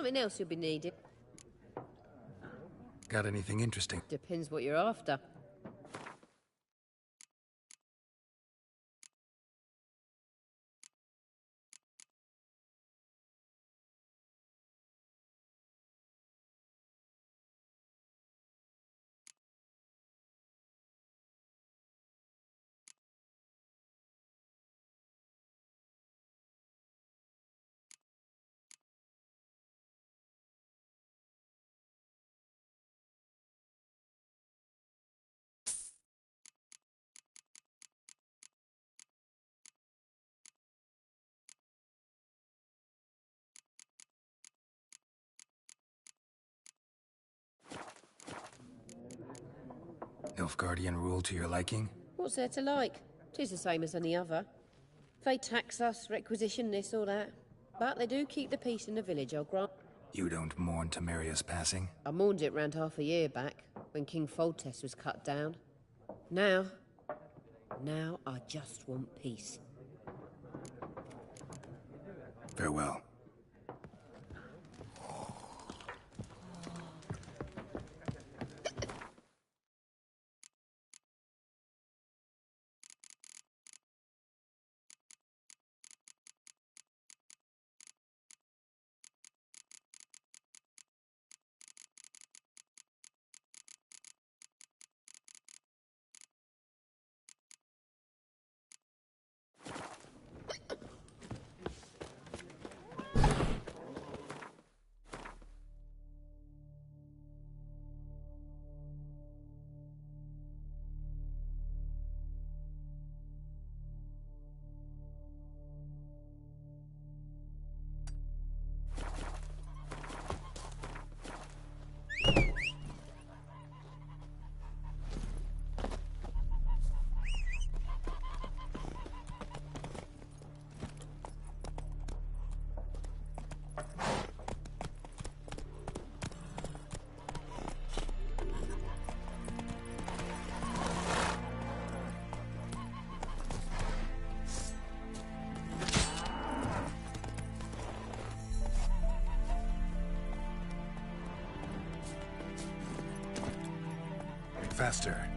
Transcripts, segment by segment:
something else you'll be needing? Got anything interesting? Depends what you're after. Nilfgaardian rule to your liking? What's there to like? 'Tis the same as any other. They tax us, requisition this or that. But they do keep the peace in the village, I'll grant. You don't mourn Temeria's passing? I mourned it round half a year back, when King Foltest was cut down. Now I just want peace. Farewell. Faster.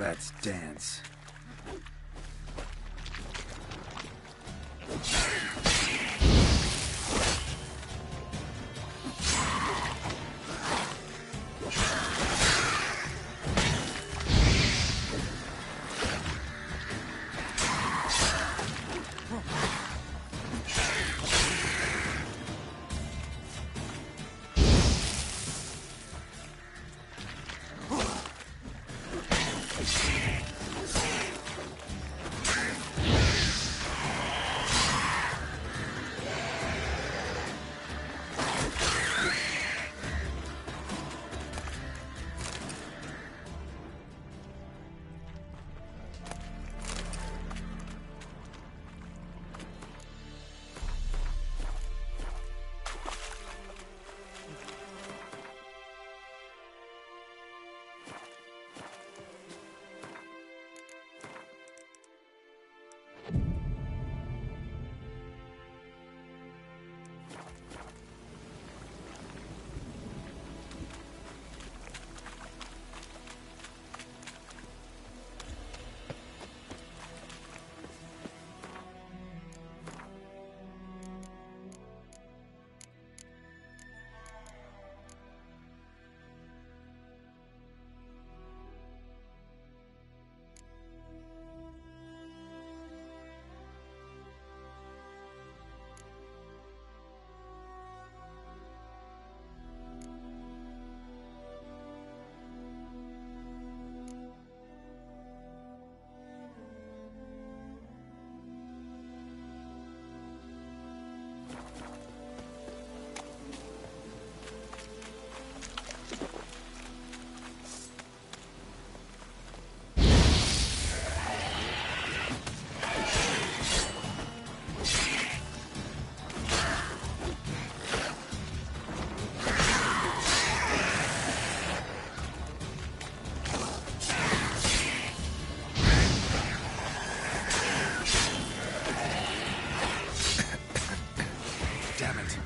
Let's dance. Damn it.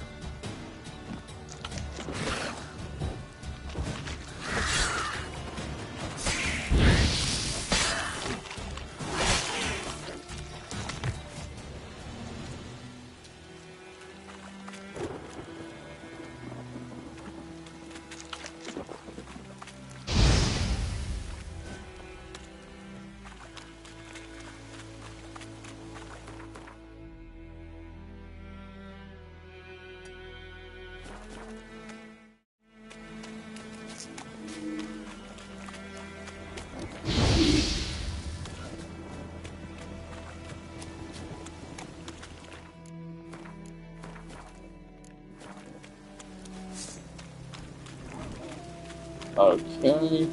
Okay.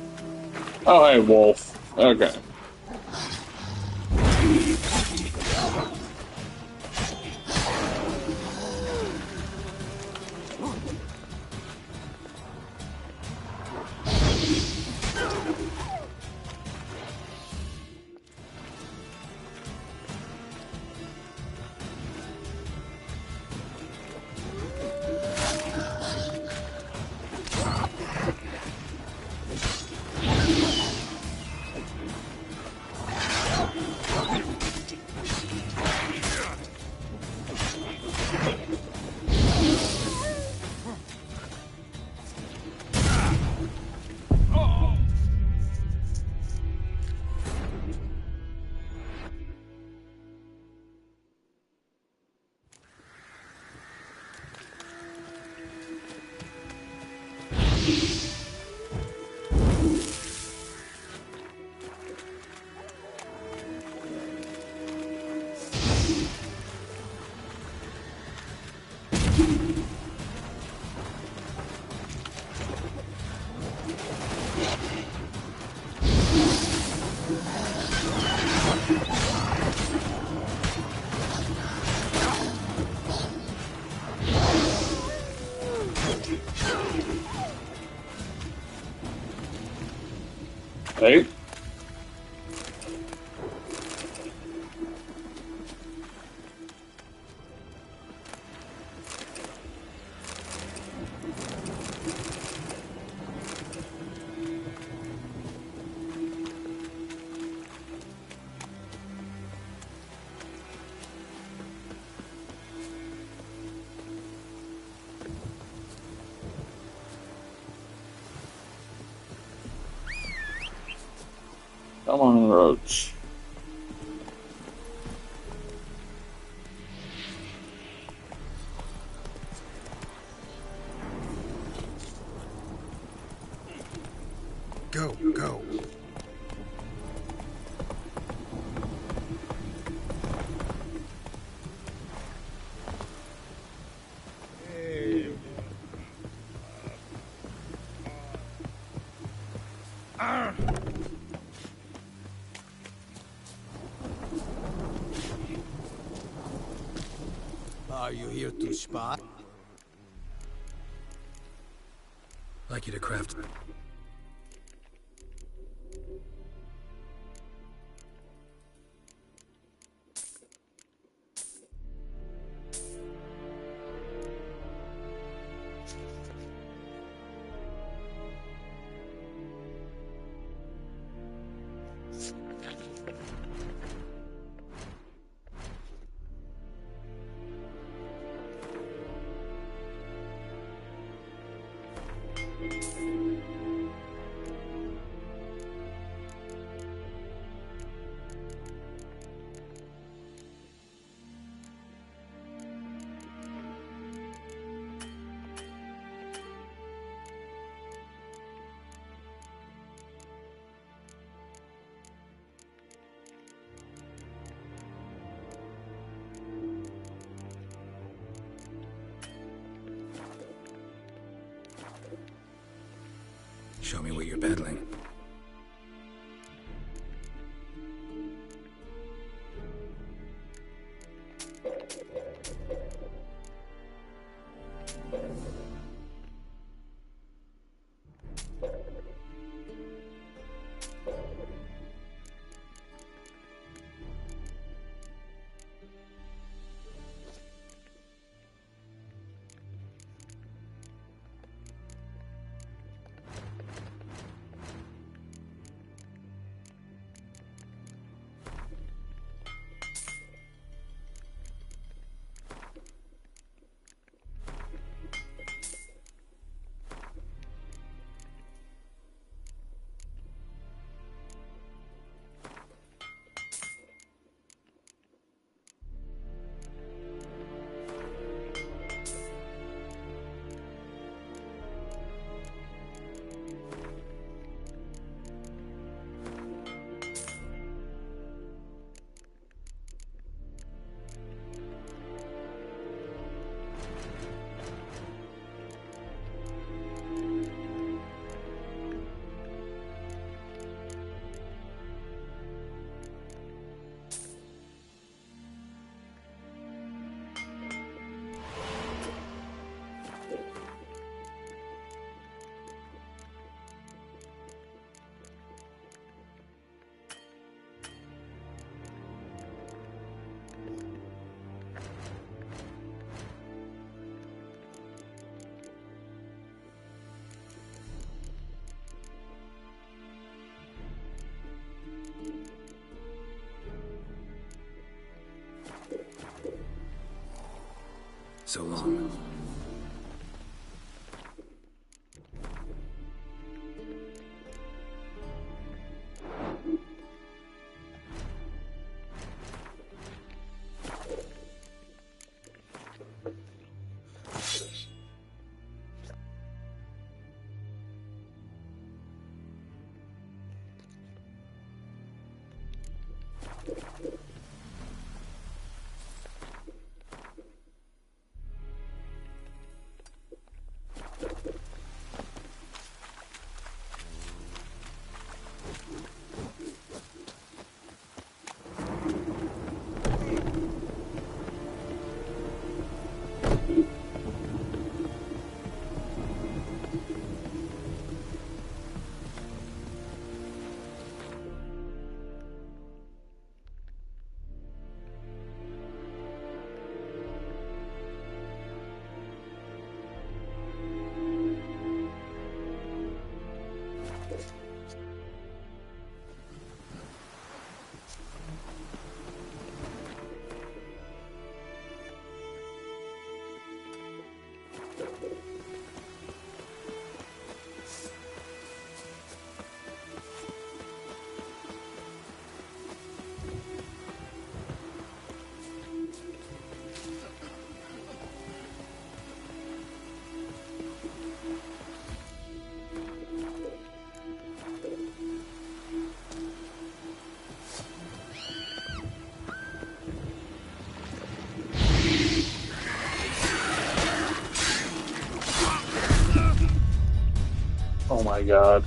Oh, hey, wolf. Okay. Hey. Come on, Roach. Go, go. Are you here to spy? Like you to craft. Show me what you're battling. So long. my god.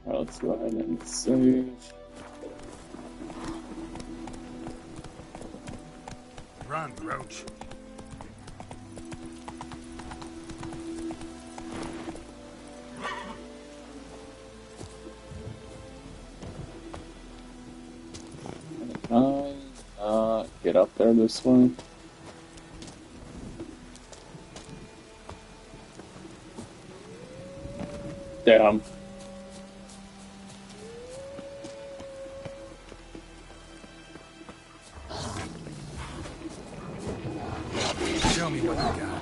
Let's go ahead and save. Run, Roach. Get up there this way. Damn. Show me what you got.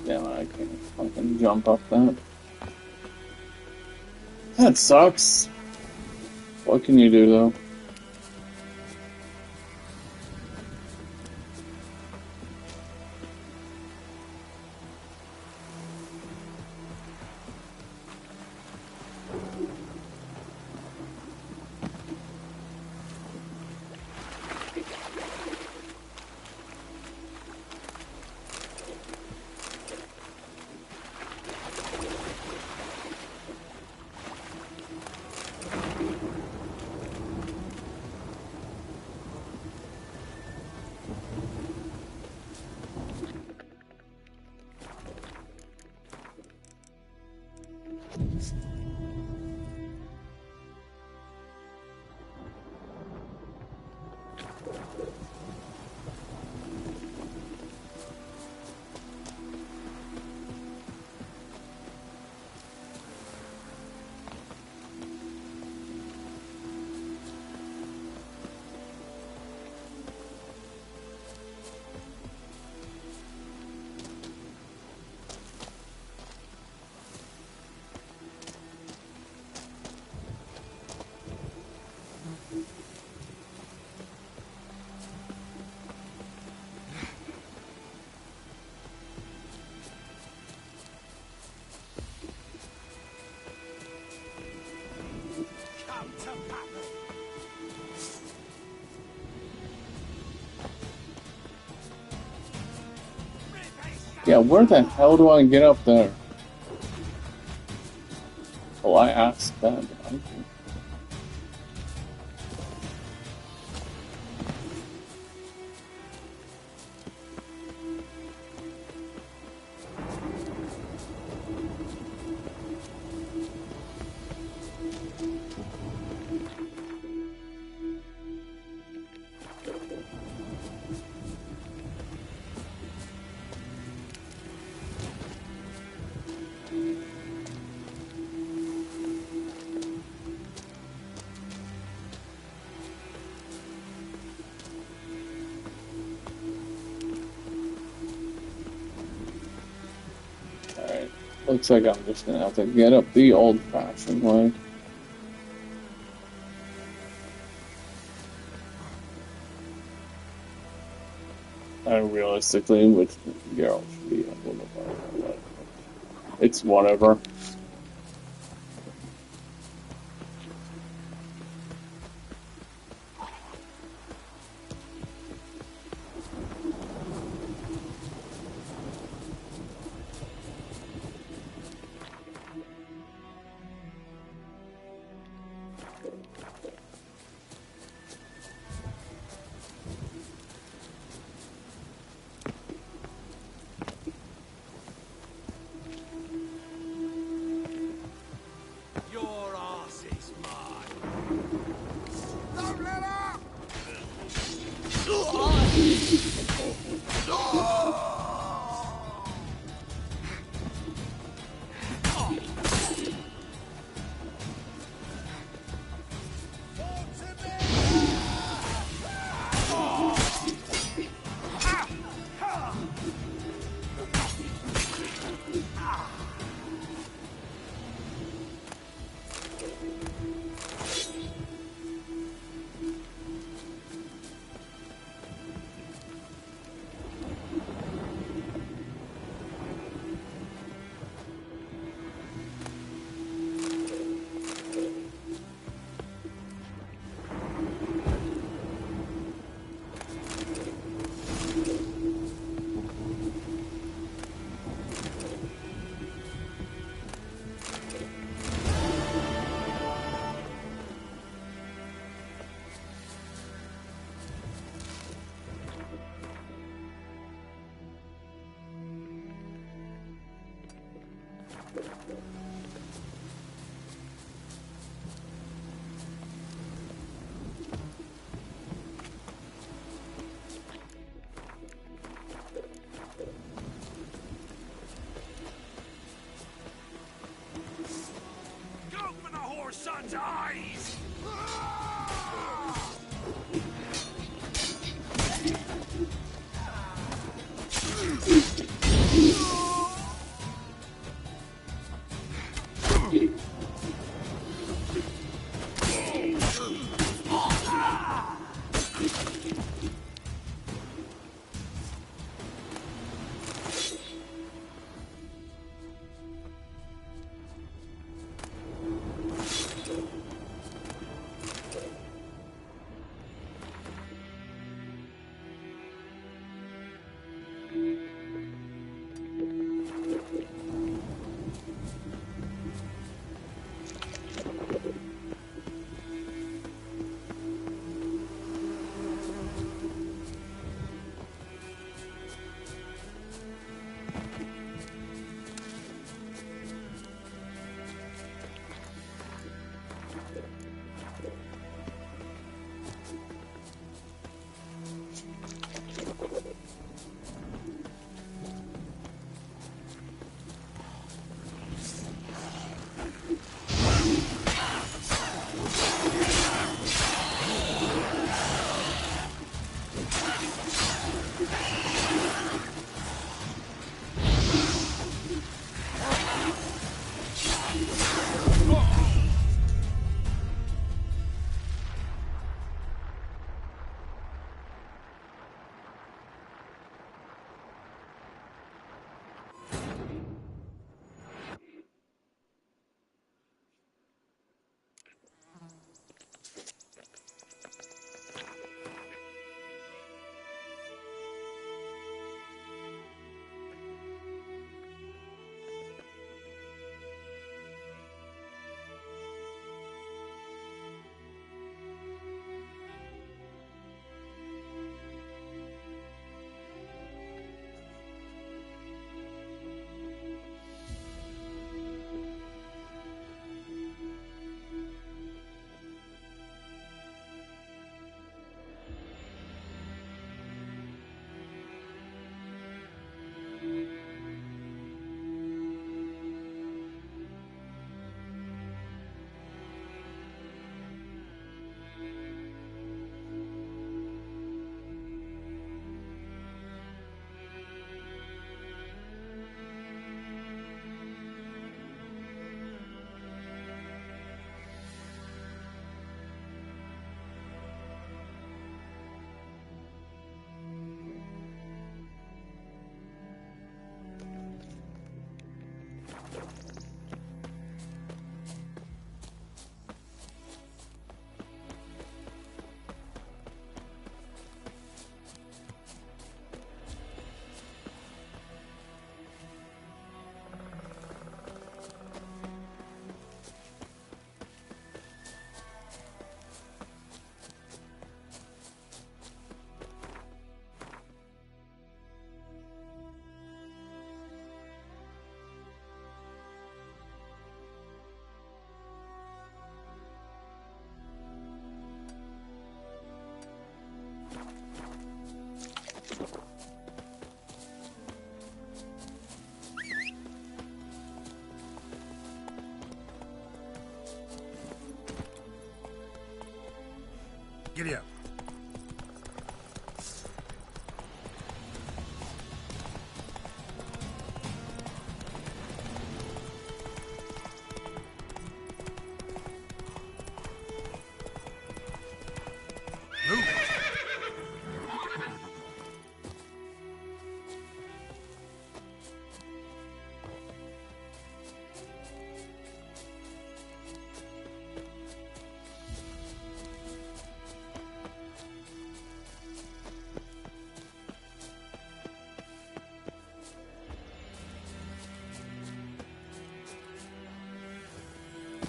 Damn, I can't fucking jump up that. That sucks. What can you do though? Yeah, where the hell do I get up there? Oh, I asked that. Alright, looks like I'm just gonna have to get up the old-fashioned way. And realistically, which Geralt should be a little bit, but it's whatever. Your ass is mine. Don't let up! Son's eyes! Giddy up. Move it.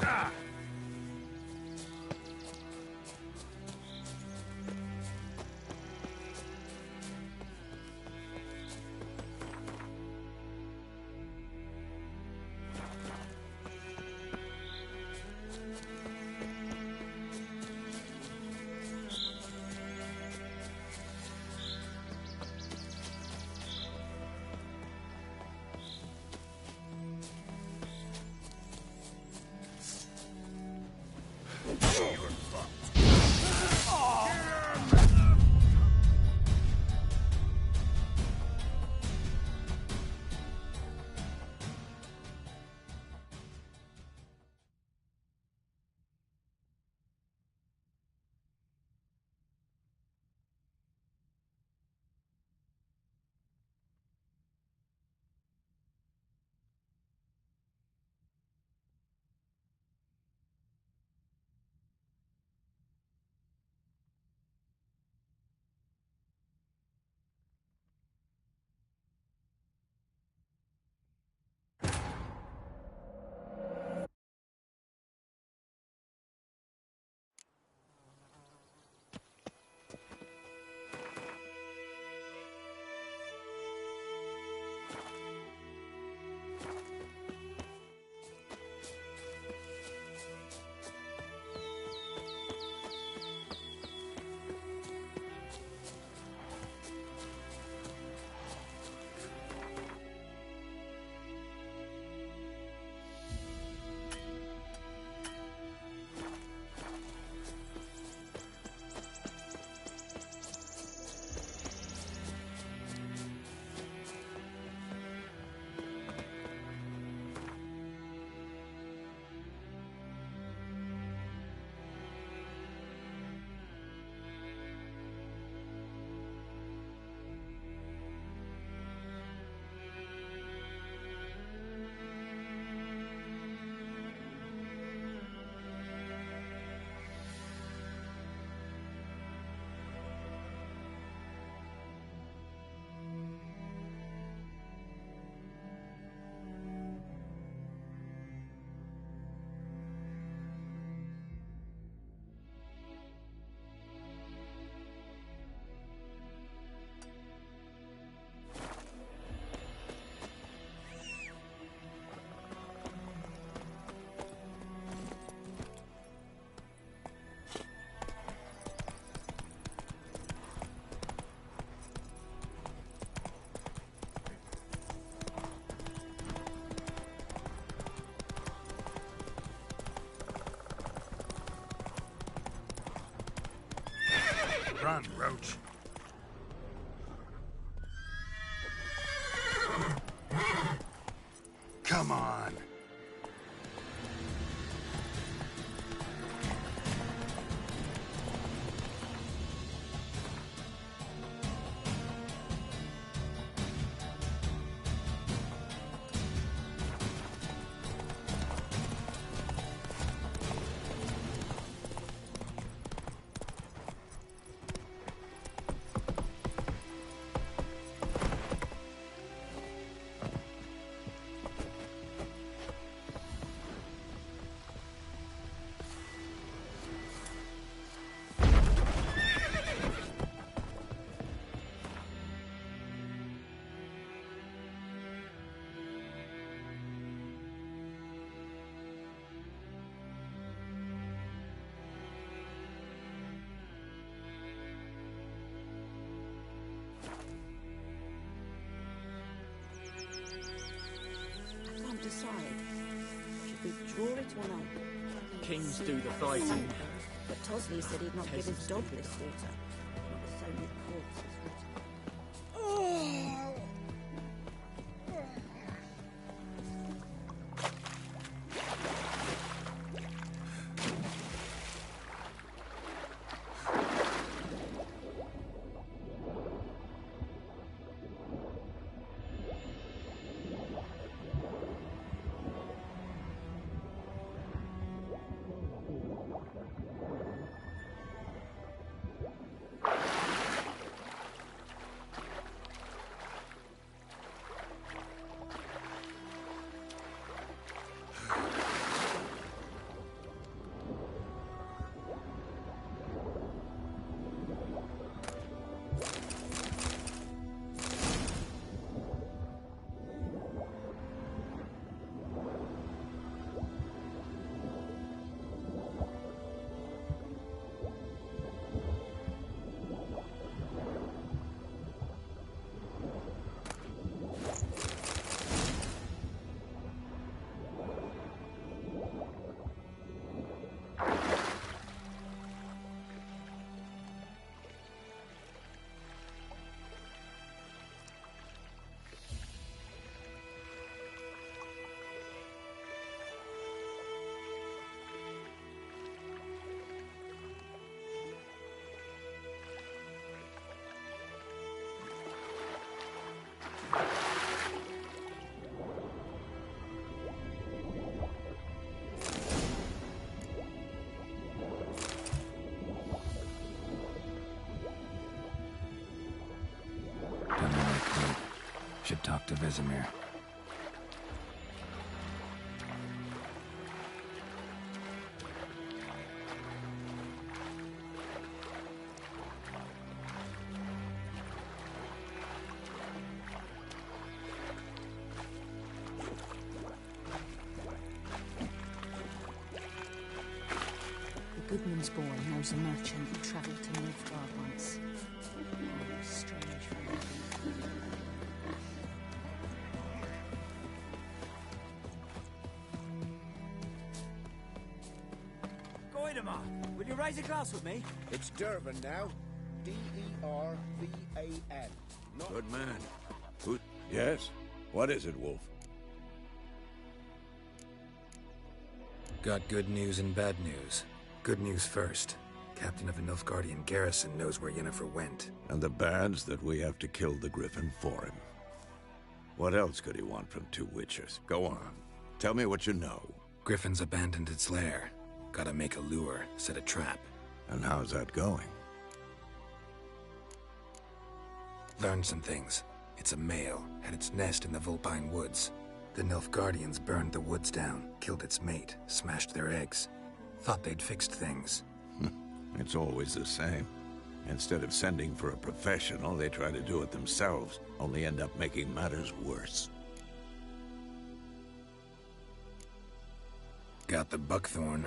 Ah! Run, Roach. Come on. Decide. Should we draw it or not? Kings do the fighting. But Tosley said he'd not give his dog this water. Not with so many corpses written. Should talk to Vesemir. The Goodman's boy knows a merchant who travelled to Nilfgaard once. Oh, strange fellow. Goidemar, will you raise a glass with me? It's Dervan now. D-E-R-V-A-N. Not Good man. Who? Yes? What is it, Wolf? Got good news and bad news. Good news first. Captain of the Nilfgaardian garrison knows where Yennefer went. And the bad's that we have to kill the Griffin for him. What else could he want from two Witchers? Go on. Tell me what you know. Griffin's abandoned its lair. Gotta make a lure, set a trap. And how's that going? Learned some things. It's a male, had its nest in the Vulpine Woods. The Nilfgaardians burned the woods down, killed its mate, smashed their eggs. Thought they'd fixed things. It's always the same. Instead of sending for a professional, they try to do it themselves, only end up making matters worse. Got the buckthorn.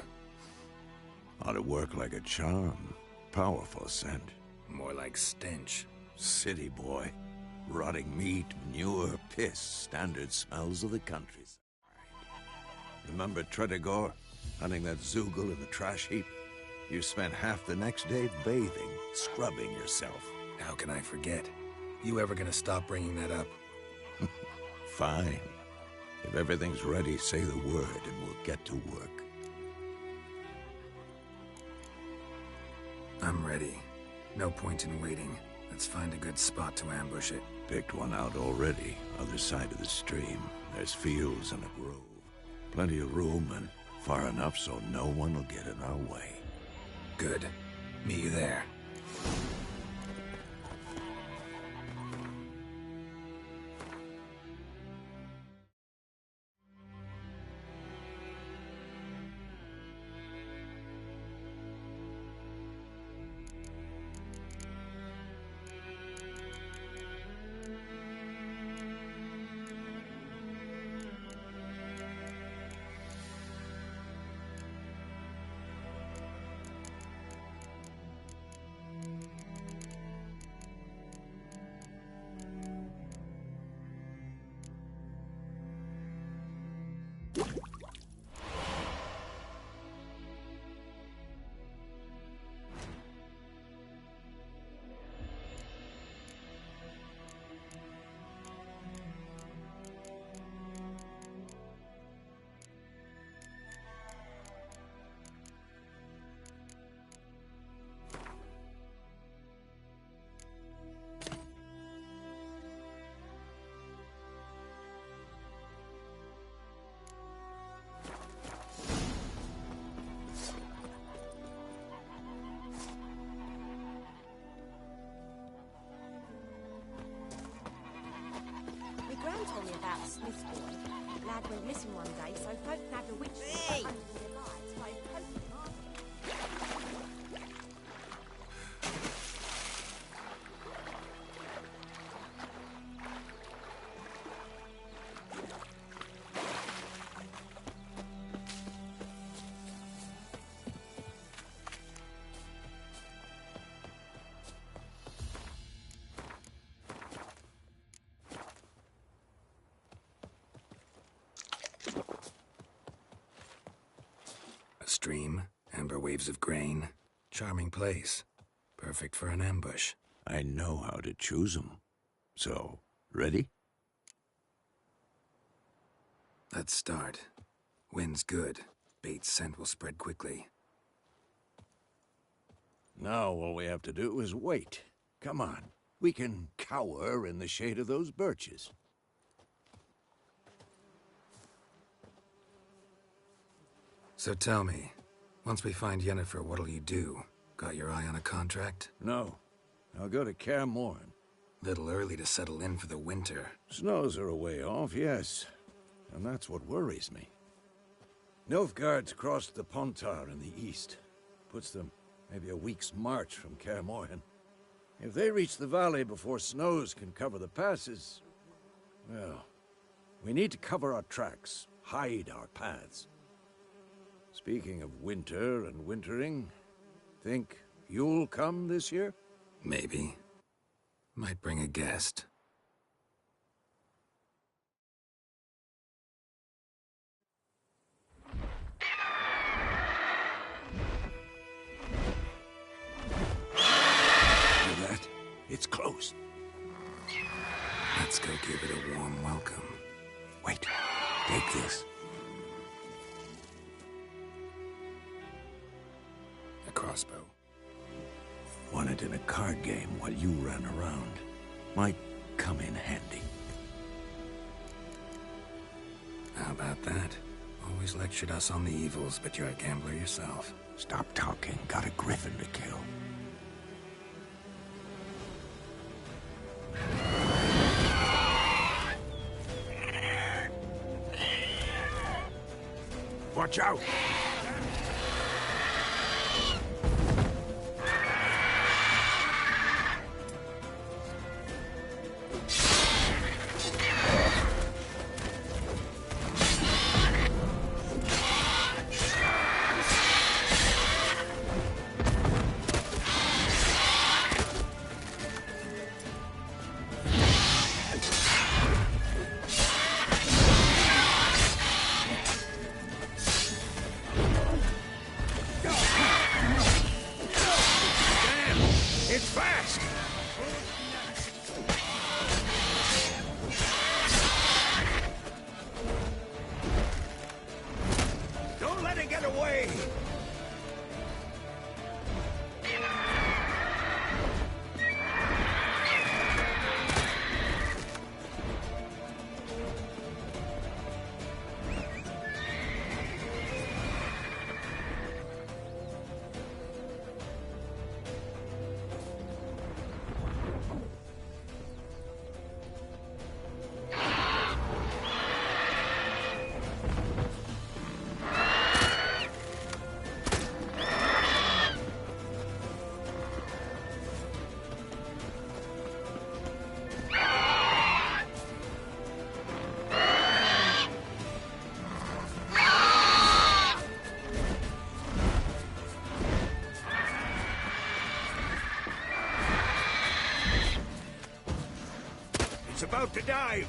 Ought to work like a charm. Powerful scent. More like stench. City boy. Rotting meat, manure, piss, standard smells of the countryside. Remember Tredegor? Hunting that Zoogle in the trash heap? You spent half the next day bathing, scrubbing yourself. How can I forget? You ever gonna stop bringing that up? Fine. If everything's ready, say the word and we'll get to work. I'm ready. No point in waiting. Let's find a good spot to ambush it. Picked one out already, other side of the stream. There's fields and a grove. Plenty of room and far enough so no one will get in our way. Good. Meet you there. went missing one day, so folk nabbed a witch Hey! under their lights by poking on. A stream, amber waves of grain. Charming place. Perfect for an ambush. I know how to choose 'em. So, ready? Let's start. Wind's good. Bait's scent will spread quickly. Now all we have to do is wait. Come on. We can cower in the shade of those birches. So tell me, once we find Yennefer, what'll you do? Got your eye on a contract? No. I'll go to Kaer Morhen. Little early to settle in for the winter. Snows are a way off, yes. And that's what worries me. Nilfgaard's crossed the Pontar in the east. Puts them maybe a week's march from Kaer Morhen. If they reach the valley before snows can cover the passes, well, we need to cover our tracks, hide our paths. Speaking of winter and wintering, think you'll come this year? Maybe. Might bring a guest. Hear that? It's close. Let's go give it a warm welcome. Wait, take this. A crossbow. Won it in a card game while you ran around. Might come in handy. How about that? Always lectured us on the evils, but you're a gambler yourself. Stop talking. Got a griffin to kill. Watch out! It's fast! Don't let it get away! It's about to dive!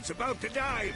boat's about to dive!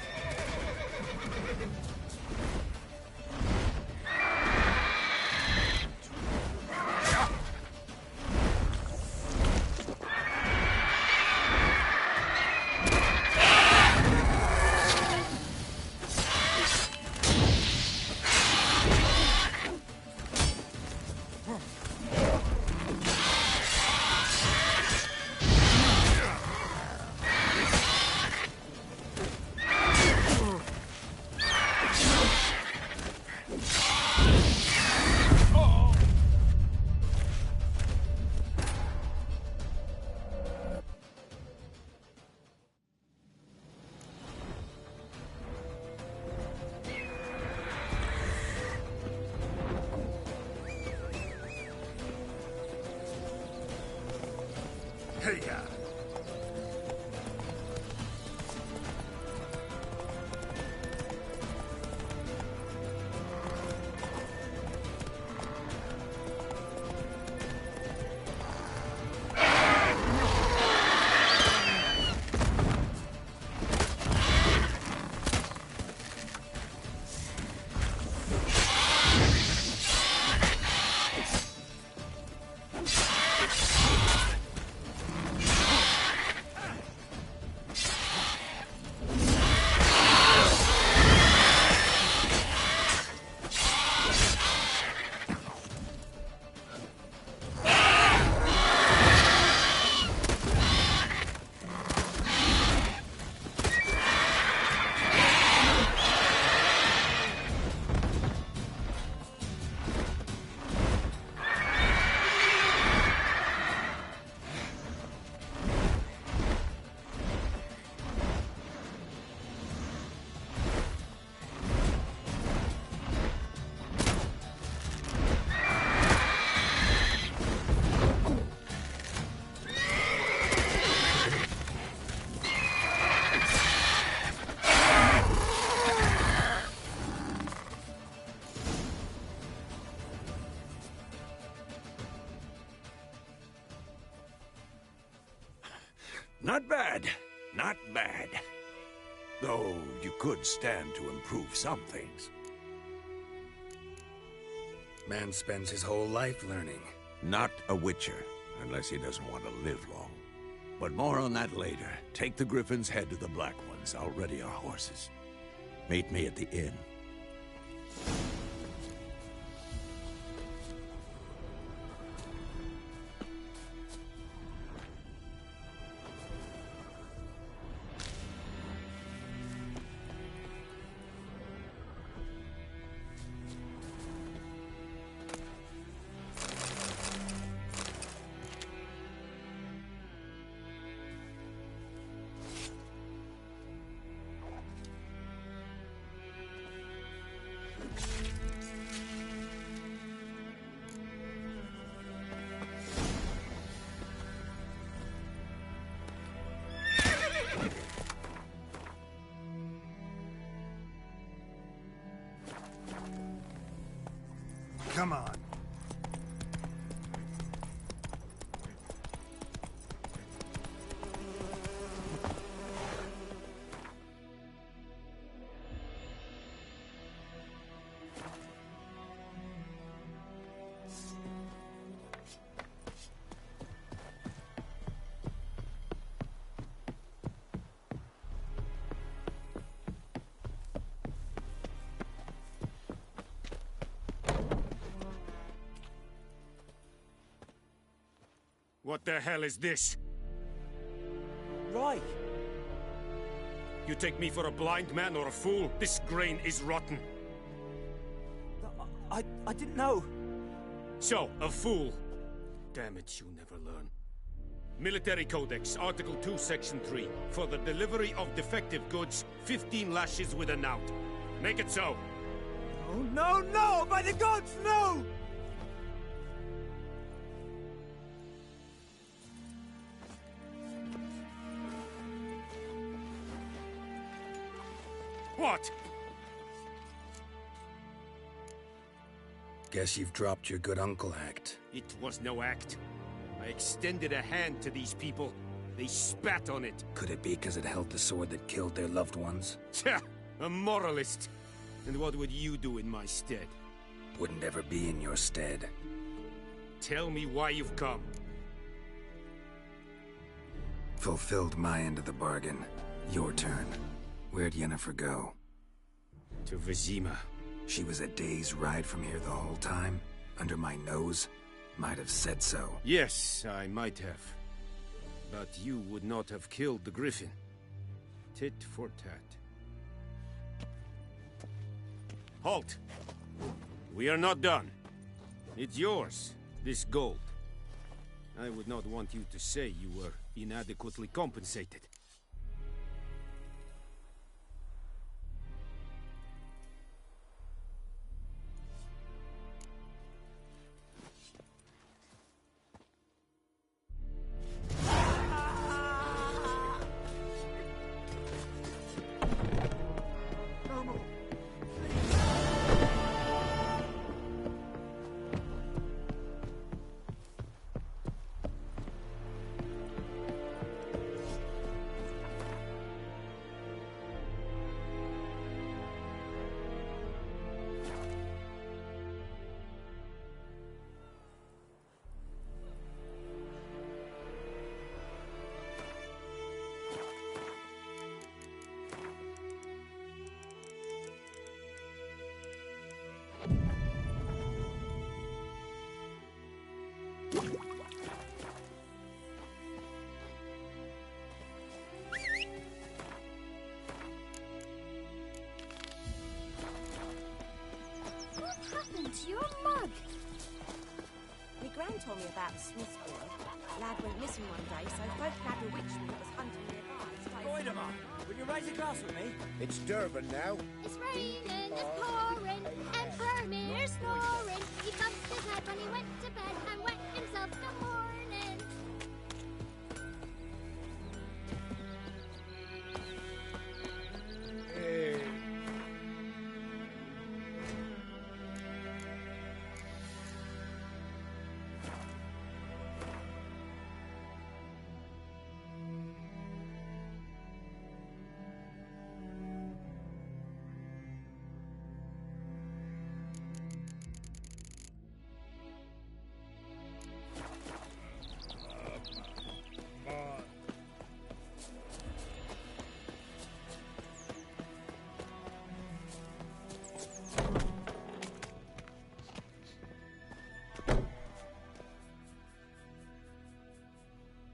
Hey-ya! Not bad. Not bad. Though you could stand to improve some things. Man spends his whole life learning. Not a Witcher, unless he doesn't want to live long. But more on that later. Take the Griffin's head to the Black Ones. I'll ready our horses. Meet me at the inn. Come on. What the hell is this? Right. You take me for a blind man or a fool? This grain is rotten. I didn't know. So, a fool. Damn it, you never learn. Military Codex, Article 2, Section 3. For the delivery of defective goods, 15 lashes with a knout. Make it so. Oh, no, no! By the gods, no! What? Guess you've dropped your good uncle act. It was no act. I extended a hand to these people. They spat on it. Could it be because it held the sword that killed their loved ones? Tja, a moralist. And what would you do in my stead? Wouldn't ever be in your stead. Tell me why you've come. Fulfilled my end of the bargain. Your turn. Where'd Yennefer go? To Vizima. She was a day's ride from here the whole time? Under my nose? Might have said so. Yes, I might have. But you would not have killed the griffin. Tit for tat. Halt! We are not done. It's yours, this gold. I would not want you to say you were inadequately compensated. To your mug. My gran told me about the Smith's boy. Lad went missing one day, so folk nabbed a witch that was hunting nearby. Voidemar, will you raise a glass with me? It's Durban now. It's raining, it's pouring, and Vermeer's snoring. He bumped his head when he went to bed and wet himself the morning.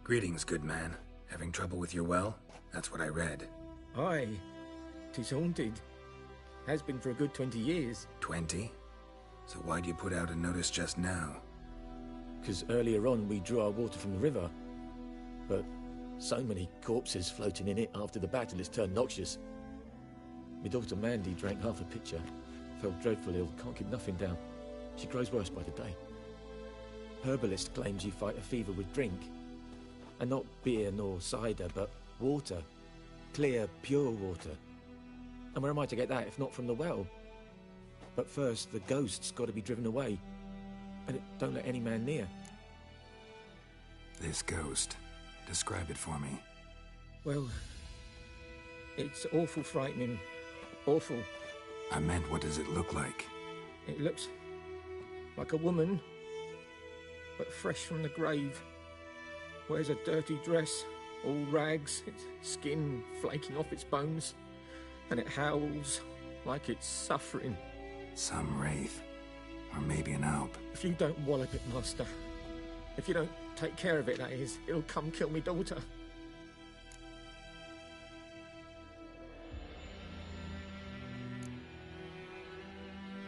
Greetings, good man. Having trouble with your well? That's what I read. Aye. 'Tis haunted. Has been for a good 20 years. 20? So why'd you put out a notice just now? 'Cause earlier on we drew our water from the river. But so many corpses floating in it after the battle it's turned noxious. My daughter Mandy drank half a pitcher. Fell dreadful ill, can't keep nothing down. She grows worse by the day. Herbalist claims you fight a fever with drink. And not beer nor cider, but water. Clear, pure water. And where am I to get that if not from the well? But first, the ghost's got to be driven away. And it don't let any man near. This ghost. Describe it for me. Well, it's awful frightening. Awful. I meant, what does it look like? It looks like a woman, but fresh from the grave. Wears a dirty dress, all rags, its skin flaking off its bones, and it howls like it's suffering. Some wraith. Or maybe an alp. If you don't wallop it, Master, if you don't take care of it, that is, it'll come kill me daughter.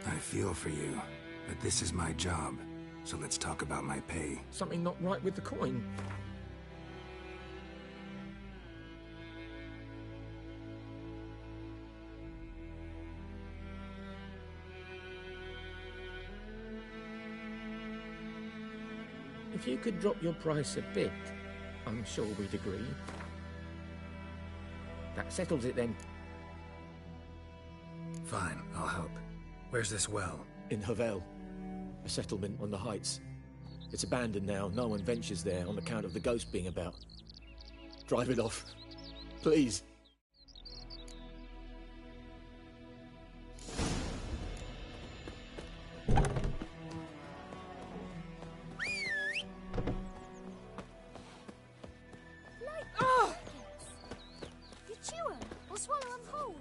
I feel for you, but this is my job, so let's talk about my pay. Something not right with the coin. If you could drop your price a bit, I'm sure we'd agree. That settles it then. Fine, I'll help. Where's this well? In Havel, a settlement on the heights. It's abandoned now. No one ventures there on account of the ghost being about. Drive it off. Please. You chew 'em or swallow 'em whole.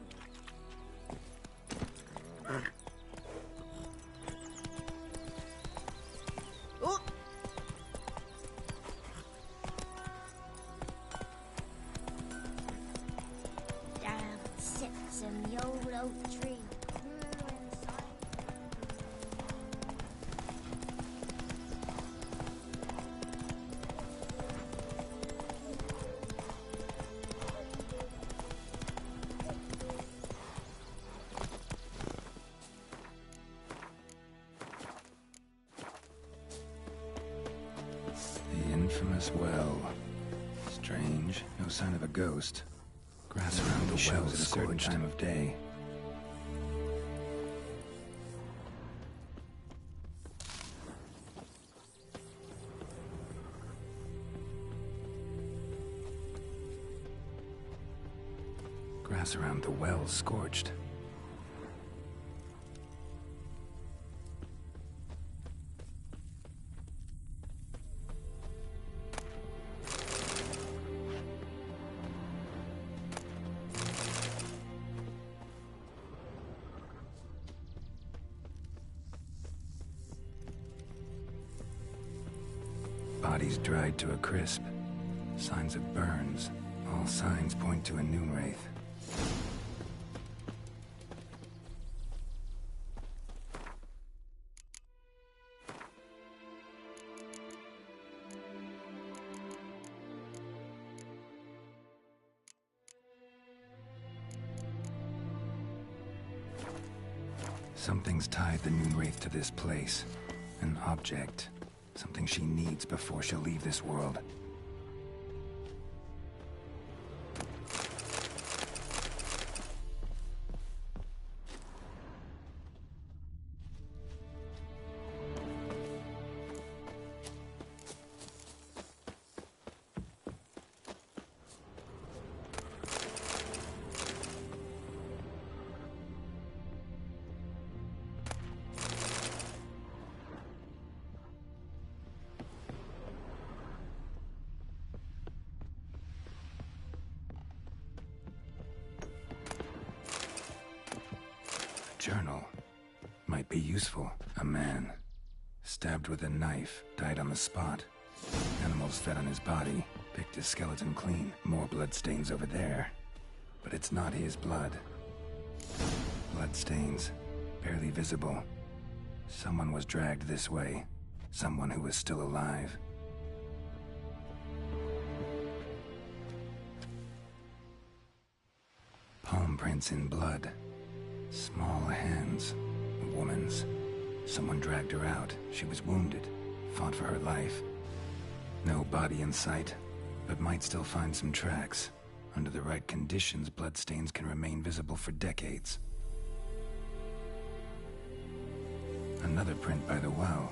Down sits in the old oak tree. The infamous well. Strange, no sign of a ghost. Grass around the well at a certain time of day. Grass around the well scorched. Bodies dried to a crisp. Signs of burns. All signs point to a noon wraith. Something's tied the noon wraith to this place. An object. Something she needs before she'll leave this world. Journal. Might be useful. A man. Stabbed with a knife. Died on the spot. Animals fed on his body. Picked his skeleton clean. More bloodstains over there. But it's not his blood. Bloodstains. Barely visible. Someone was dragged this way. Someone who was still alive. Palm prints in blood. Small hands. A woman's. Someone dragged her out. She was wounded. Fought for her life. No body in sight, but might still find some tracks. Under the right conditions, bloodstains can remain visible for decades. Another print by the well.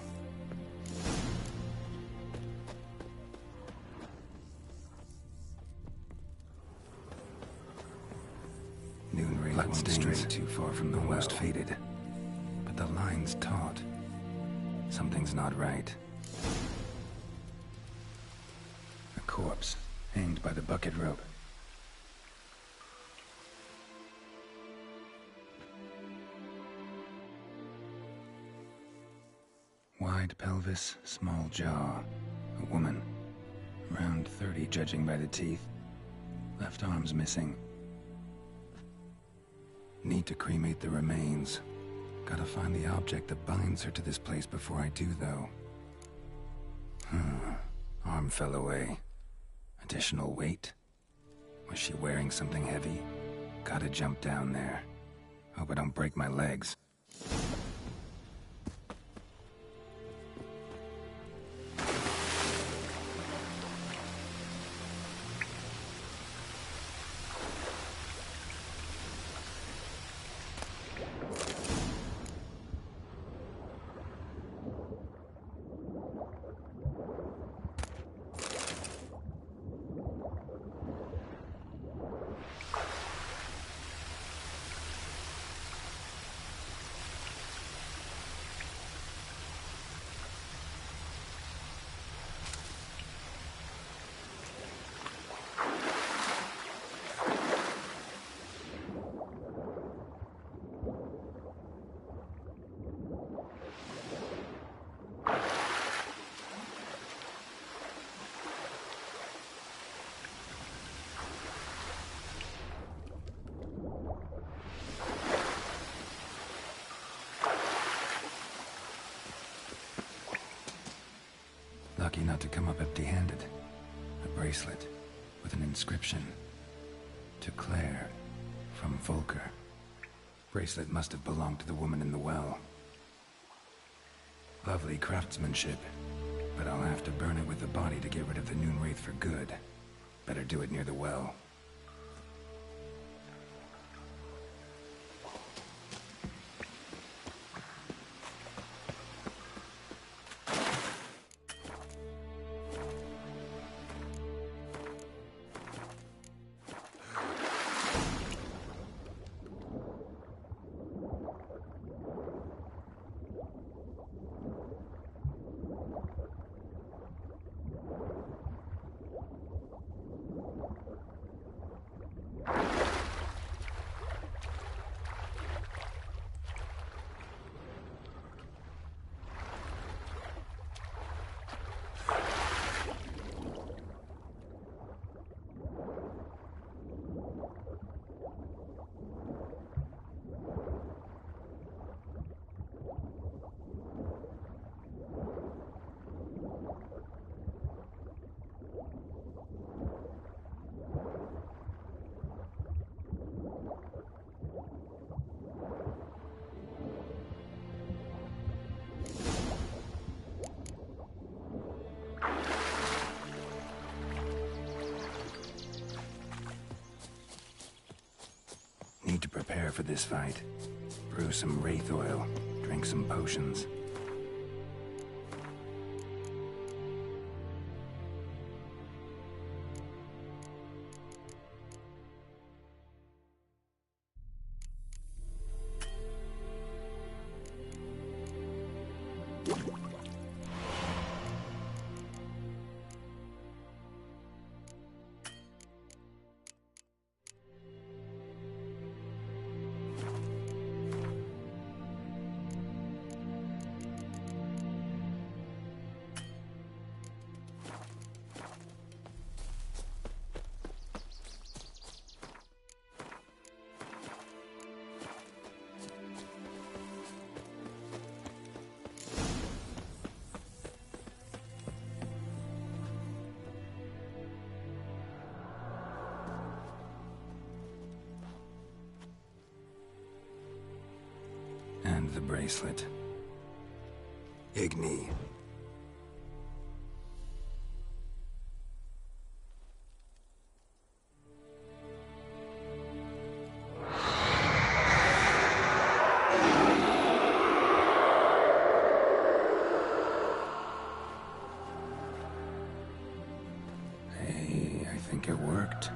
Noon ray won't stray too far from the most faded. But the line's taut. Something's not right. A corpse, hanged by the bucket rope. Wide pelvis, small jaw. A woman. Around 30, judging by the teeth. Left arm's missing. Need to cremate the remains. Gotta find the object that binds her to this place before I do, though. Arm fell away. Additional weight? Was she wearing something heavy? Gotta jump down there. Hope I don't break my legs. not to come up empty-handed. A bracelet with an inscription. To Claire, from Volker. Bracelet must have belonged to the woman in the well. Lovely craftsmanship, but I'll have to burn it with the body to get rid of the Noon Wraith for good. Better do it near the well. Need to prepare for this fight. Brew some wraith oil, drink some potions. And the bracelet. Igni. Hey, I think it worked.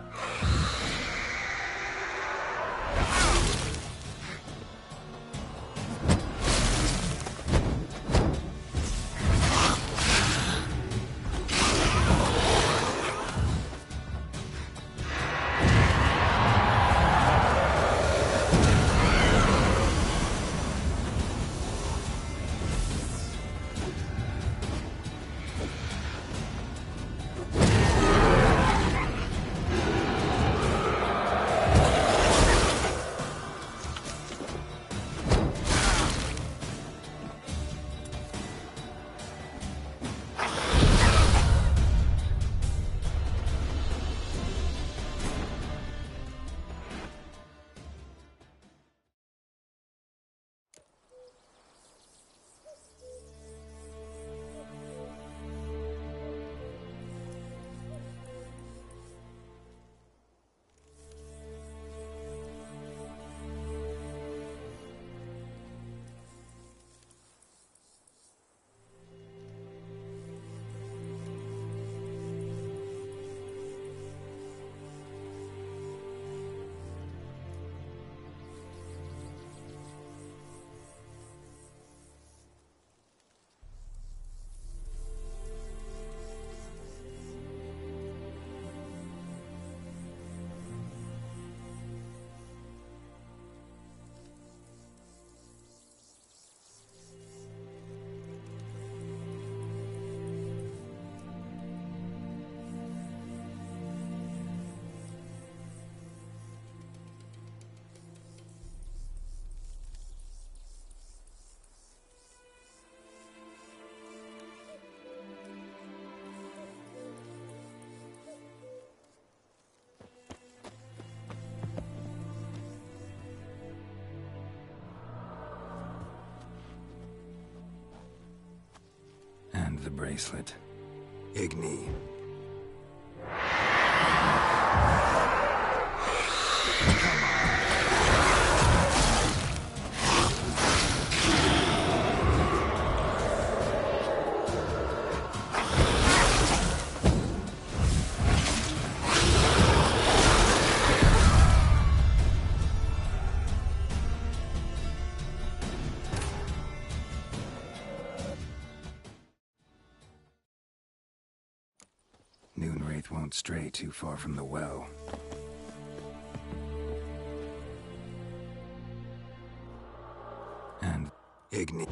And the bracelet. Igni. Noonwraith won't stray too far from the well. And Igni.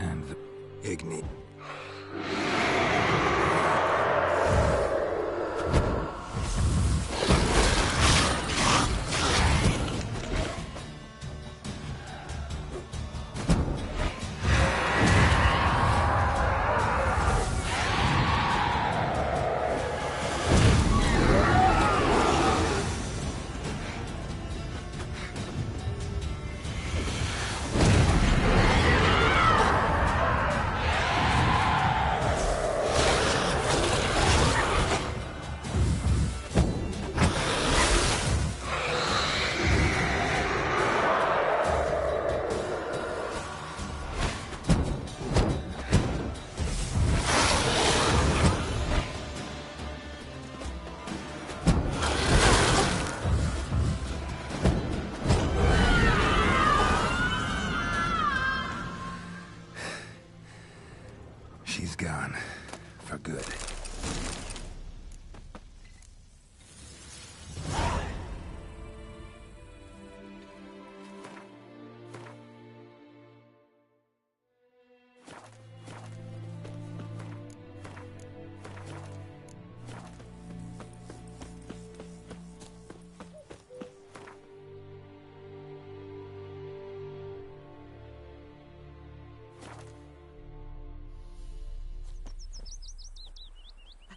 And Igni. She's gone. For good.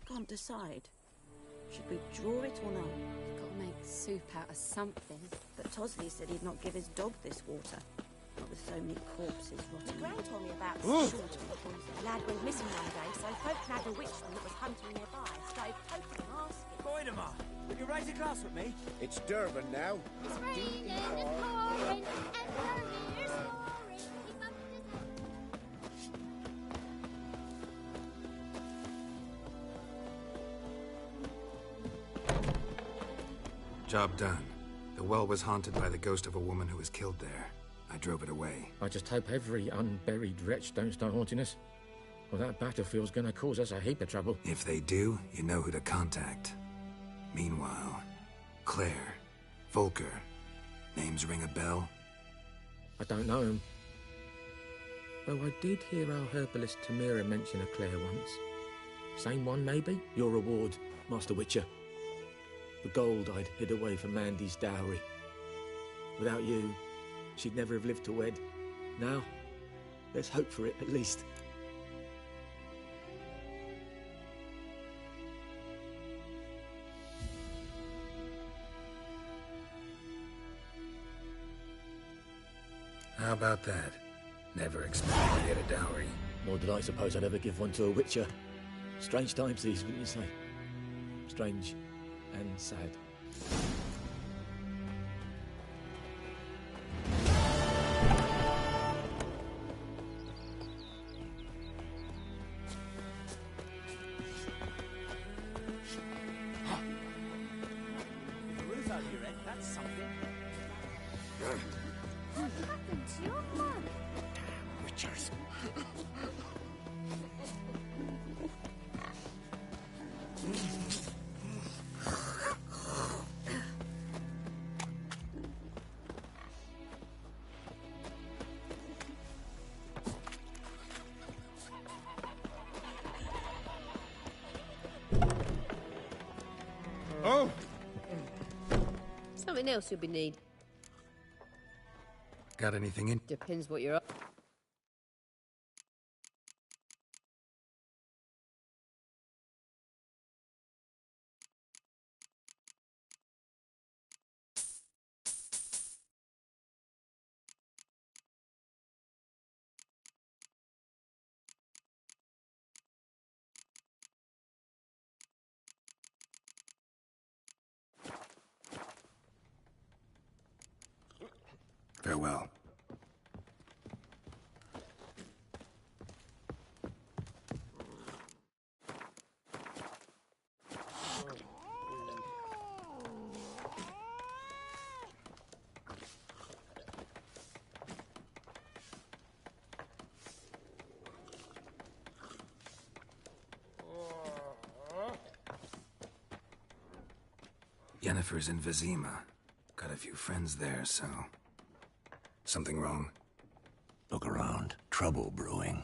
Can't decide. Should we draw it or not? We've got to make soup out of something. But Tosley said he'd not give his dog this water. Not with so many corpses rotting. Gran told me about shorting. Lad went missing one day, so folk nabbed a witchman that was hunting nearby. Started poking and asking. Goidemar, would you raise a glass with me? It's Durban now. It's raining and pouring, and Vermeer's snoring. He bumped his head. Job done. The well was haunted by the ghost of a woman who was killed there. I drove it away. I just hope every unburied wretch don't start haunting us. Well, that battlefield's gonna cause us a heap of trouble. If they do, you know who to contact. Meanwhile, Claire, Volker, names ring a bell? I don't know him. Though I did hear our herbalist Tamira mention a Claire once. Same one, maybe? Your reward, Master Witcher. The gold I'd hid away for Mandy's dowry. Without you, she'd never have lived to wed. Now, let's hope for it, at least. How about that? Never expected to get a dowry. Nor did I suppose I'd ever give one to a Witcher. Strange times these, wouldn't you say? Strange and sad. The roof over your head, that's something. What happened to your mum? Witchers. Oh! Something else you'll be need. Got anything in? Depends what you're up. Farewell. Yennefer's in Vizima. Got a few friends there, so... Something wrong? Look around. Trouble brewing.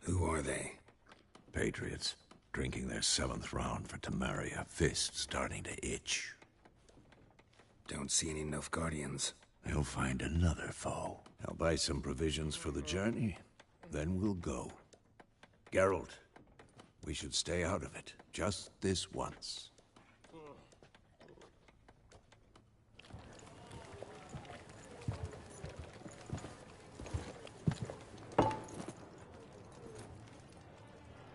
Who are they? Patriots. Drinking their 7th round for Temeria. Fist starting to itch. Don't see any Nilfgaardians. They'll find another foe. I'll buy some provisions for the journey. Then we'll go. Geralt, we should stay out of it. Just this once.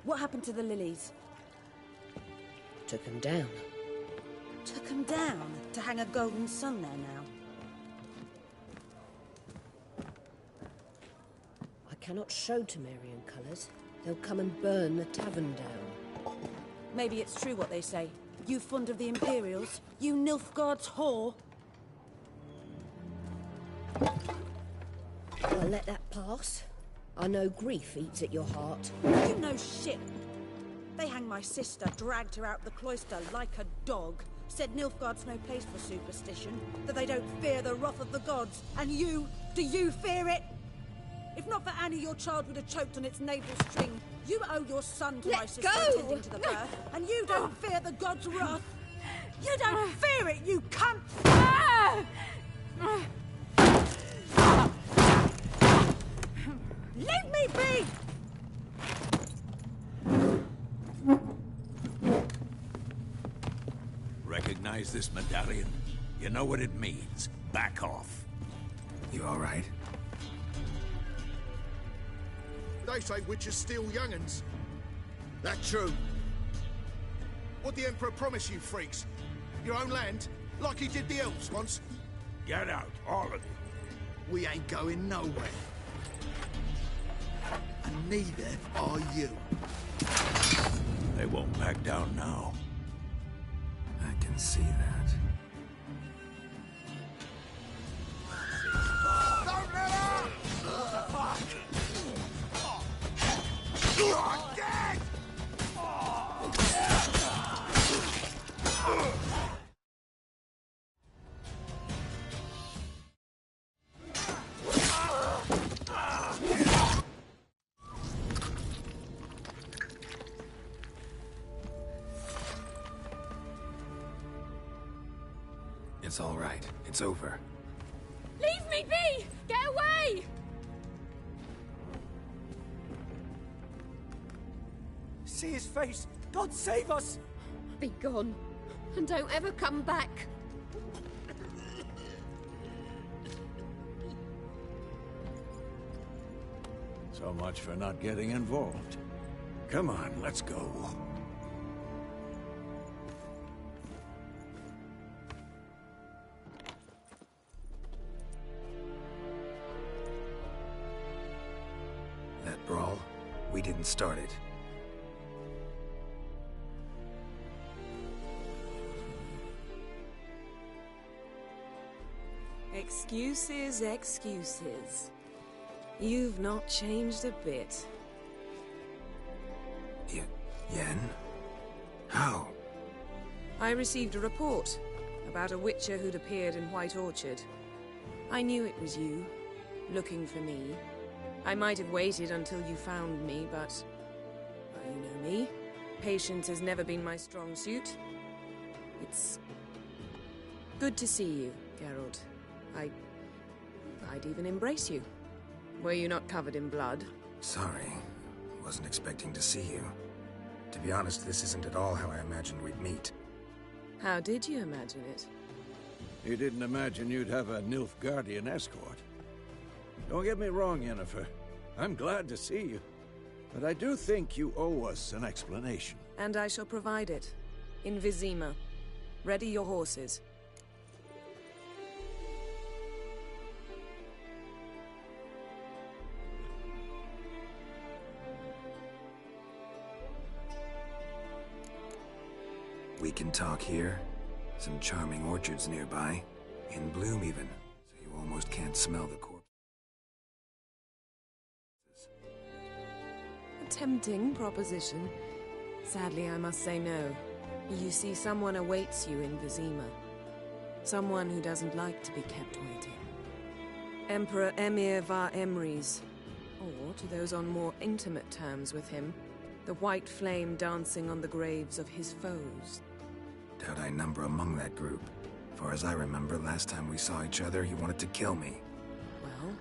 What happened to the lilies? Took them down. Took them down to hang a golden sun there now. I cannot show Temerian colours. They'll come and burn the tavern down. Maybe it's true what they say. You fond of the Imperials? You Nilfgaard's whore? I'll let that pass. I know grief eats at your heart. You know shit. They hanged my sister, dragged her out the cloister like a dog. Said Nilfgaard's no place for superstition, that they don't fear the wrath of the gods. And you, do you fear it? If not for Annie, your child would have choked on its navel string. You owe your son to my sister attending to the birth, and you don't fear the gods' wrath. You don't fear it, you cunt! Leave me be! Recognize this medallion? You know what it means. Back off. You all right? They say witches steal young'uns. That true? What'd the Emperor promise you, freaks? Your own land? Like he did the elves once? Get out, all of you. We ain't going nowhere. And neither are you. They won't back down now. I can see that. Don't let her! What the fuck? You're dead! It's all right. It's over. Leave me be! Get away! See his face! God save us! Be gone, and don't ever come back. So much for not getting involved. Come on, let's go. That brawl, we didn't start it. Excuses, excuses. You've not changed a bit. Yen? How? I received a report about a witcher who'd appeared in White Orchard. I knew it was you, looking for me. I might have waited until you found me, but... well, you know me. Patience has never been my strong suit. It's... good to see you, Geralt. I'd even embrace you. Were you not covered in blood? Sorry. Wasn't expecting to see you. To be honest, this isn't at all how I imagined we'd meet. How did you imagine it? You didn't imagine you'd have a Nilfgaardian escort. Don't get me wrong, Yennefer. I'm glad to see you. But I do think you owe us an explanation. And I shall provide it. In Vizima. Ready your horses. We can talk here. Some charming orchards nearby. In bloom even, so you almost can't smell the corpse. A tempting proposition. Sadly, I must say no. You see, someone awaits you in Vizima. Someone who doesn't like to be kept waiting. Emperor Emir var Emrys. Or, to those on more intimate terms with him, the white flame dancing on the graves of his foes. Doubt I number among that group. Far as I remember, last time we saw each other, he wanted to kill me. Well,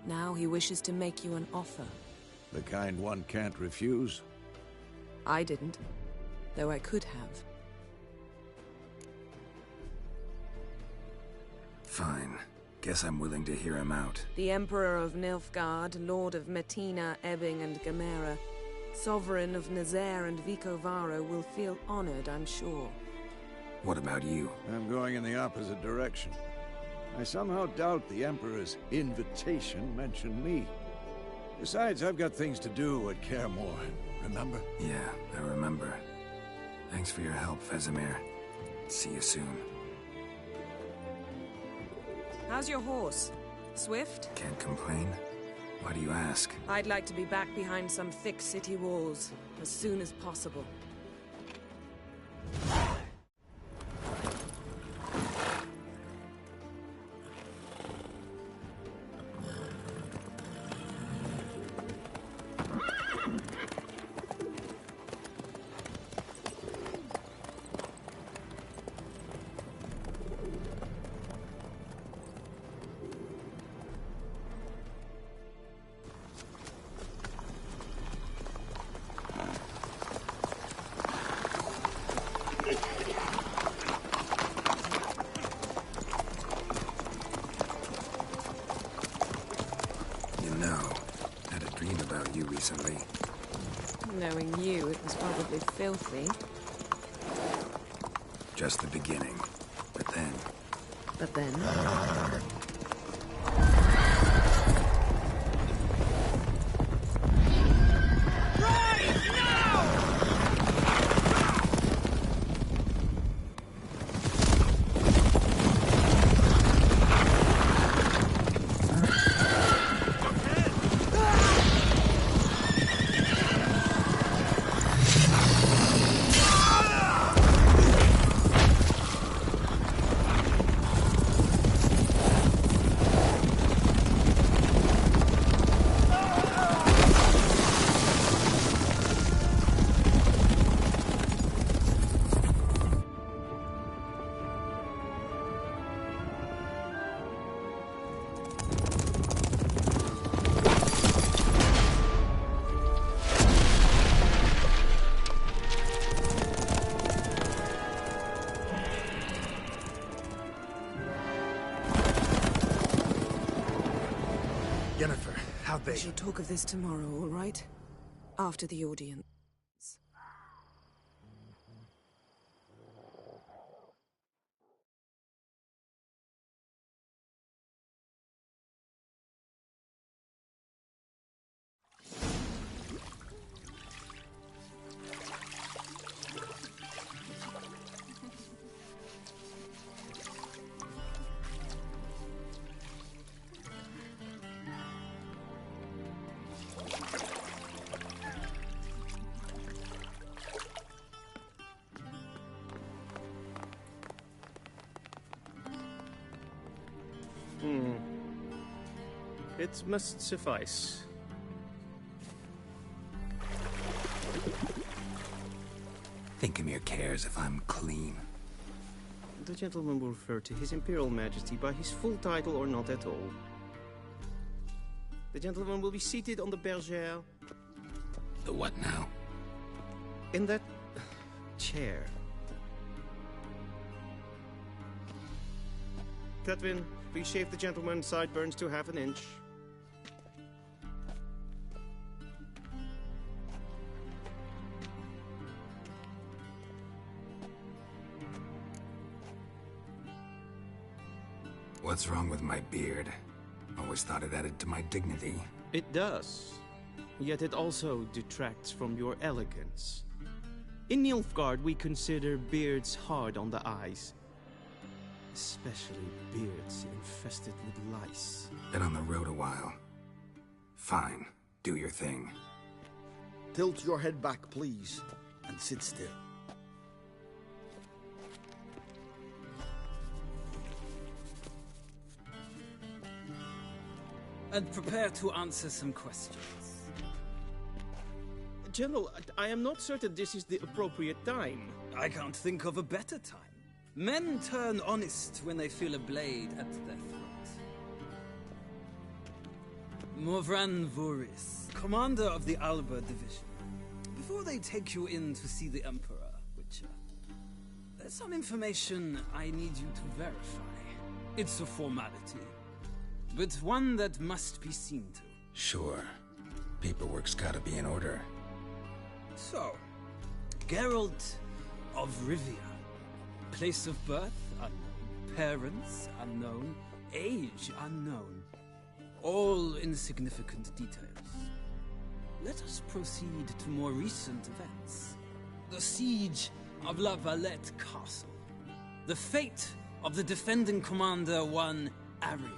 now he wishes to make you an offer. The kind one can't refuse? I didn't, though I could have. Fine. Guess I'm willing to hear him out. The Emperor of Nilfgaard, Lord of Metina, Ebbing, and Gamera, Sovereign of Nazaire and Vicovaro will feel honored, I'm sure. What about you? I'm going in the opposite direction. I somehow doubt the Emperor's invitation mentioned me. Besides, I've got things to do at Kaer Morhen, remember? Yeah, I remember. Thanks for your help, Vesemir. See you soon. How's your horse? Swift? Can't complain. Why do you ask? I'd like to be back behind some thick city walls, as soon as possible. Recently. Knowing you, it was probably filthy. Just the beginning. But then... But then? Yennefer, how'd they... We shall talk of this tomorrow, all right? After the audience. It must suffice. Thinkamere cares if I'm clean. The gentleman will refer to His Imperial Majesty by his full title or not at all. The gentleman will be seated on the bergère. The what now? In that chair. Catwin, please shave the gentleman's sideburns to half an inch. What's wrong with my beard? Always thought it added to my dignity. It does. Yet it also detracts from your elegance. In Nilfgaard, we consider beards hard on the eyes. Especially beards infested with lice. Been on the road a while. Fine. Do your thing. Tilt your head back, please, and sit still. And prepare to answer some questions. General, I am not certain this is the appropriate time. I can't think of a better time. Men turn honest when they feel a blade at their throat. Morvran Voris, commander of the Alba Division. Before they take you in to see the Emperor, Witcher, there's some information I need you to verify. It's a formality, but one that must be seen to. Sure. Paperwork's gotta be in order. So, Geralt of Rivia. Place of birth unknown. Parents unknown. Age unknown. All insignificant details. Let us proceed to more recent events. The siege of La Valette Castle. The fate of the defending commander, one Arian.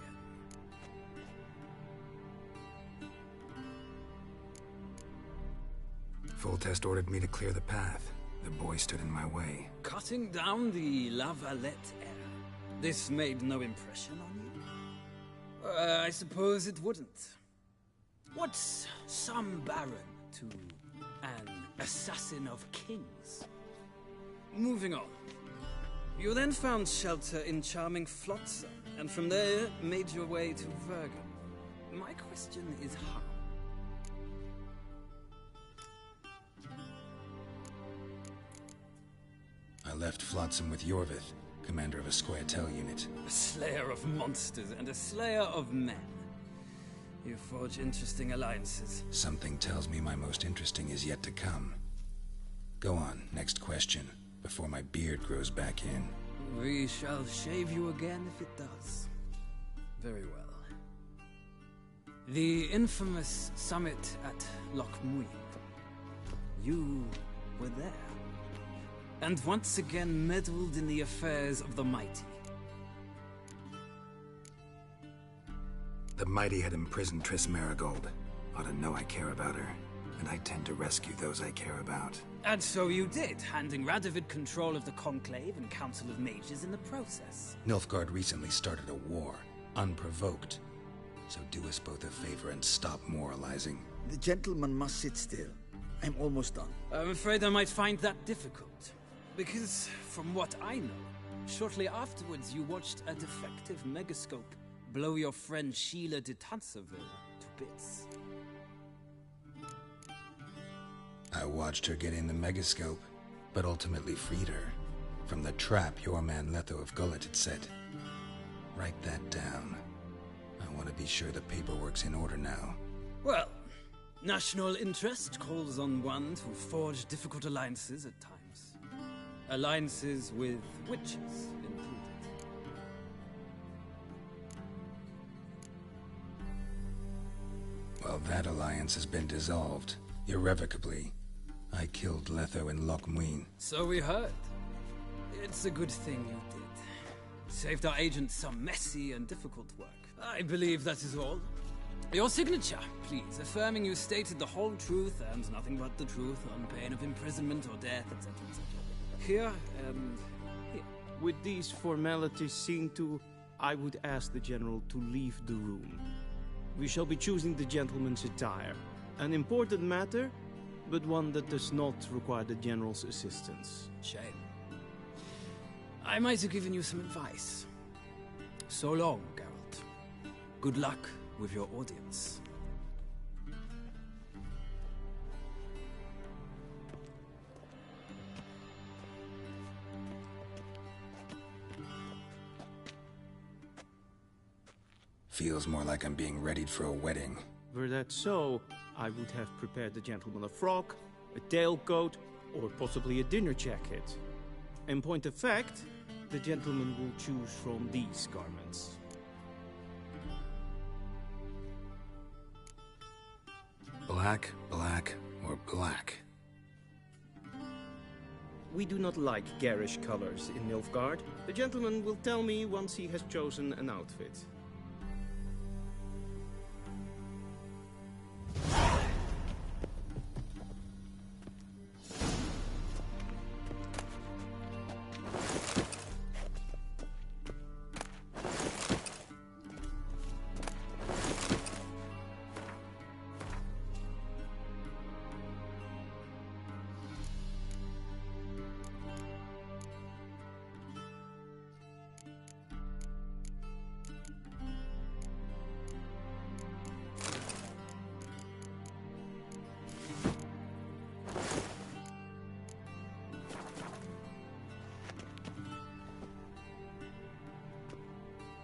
Foltest ordered me to clear the path. The boy stood in my way. Cutting down the La Valette heir. This made no impression on you? I suppose it wouldn't. What's some baron to an assassin of kings? Moving on. You then found shelter in charming Flotsam, and from there made your way to Vergen. My question is how? I left Flotsam with Yorvith, commander of a Scoia'tael unit. A slayer of monsters and a slayer of men. You forge interesting alliances. Something tells me my most interesting is yet to come. Go on, next question, before my beard grows back in. We shall shave you again if it does. Very well. The infamous summit at Loch Muin. You were there. And once again meddled in the affairs of the mighty. The mighty had imprisoned Triss Merigold. Ought to know I care about her, and I tend to rescue those I care about. And so you did, handing Radovid control of the Conclave and Council of Mages in the process. Nilfgaard recently started a war, unprovoked. So do us both a favor and stop moralizing. The gentleman must sit still. I'm almost done. I'm afraid I might find that difficult. Because, from what I know, shortly afterwards you watched a defective megascope blow your friend Sheila de Tanserville to bits. I watched her get in the megascope, but ultimately freed her from the trap your man Letho of Gullet had set. Write that down. I want to be sure the paperwork's in order now. Well, National interest calls on one to forge difficult alliances at times. Alliances with witches included. Well, that alliance has been dissolved, irrevocably. I killed Letho and Loch Muin. So we heard. It's a good thing you did. Saved our agent some messy and difficult work. I believe that is all. Your signature, please, affirming you stated the whole truth and nothing but the truth on pain of imprisonment or death, etc., etc. Here and here. With these formalities seen to, I would ask the General to leave the room. We shall be choosing the gentleman's attire. An important matter, but one that does not require the General's assistance. Shame. I might have given you some advice. So long, Geralt. Good luck with your audience. Feels more like I'm being readied for a wedding. Were that so, I would have prepared the gentleman a frock, a tailcoat, or possibly a dinner jacket. In point of fact, the gentleman will choose from these garments. Black, black, or black? We do not like garish colors in Nilfgaard. The gentleman will tell me once he has chosen an outfit.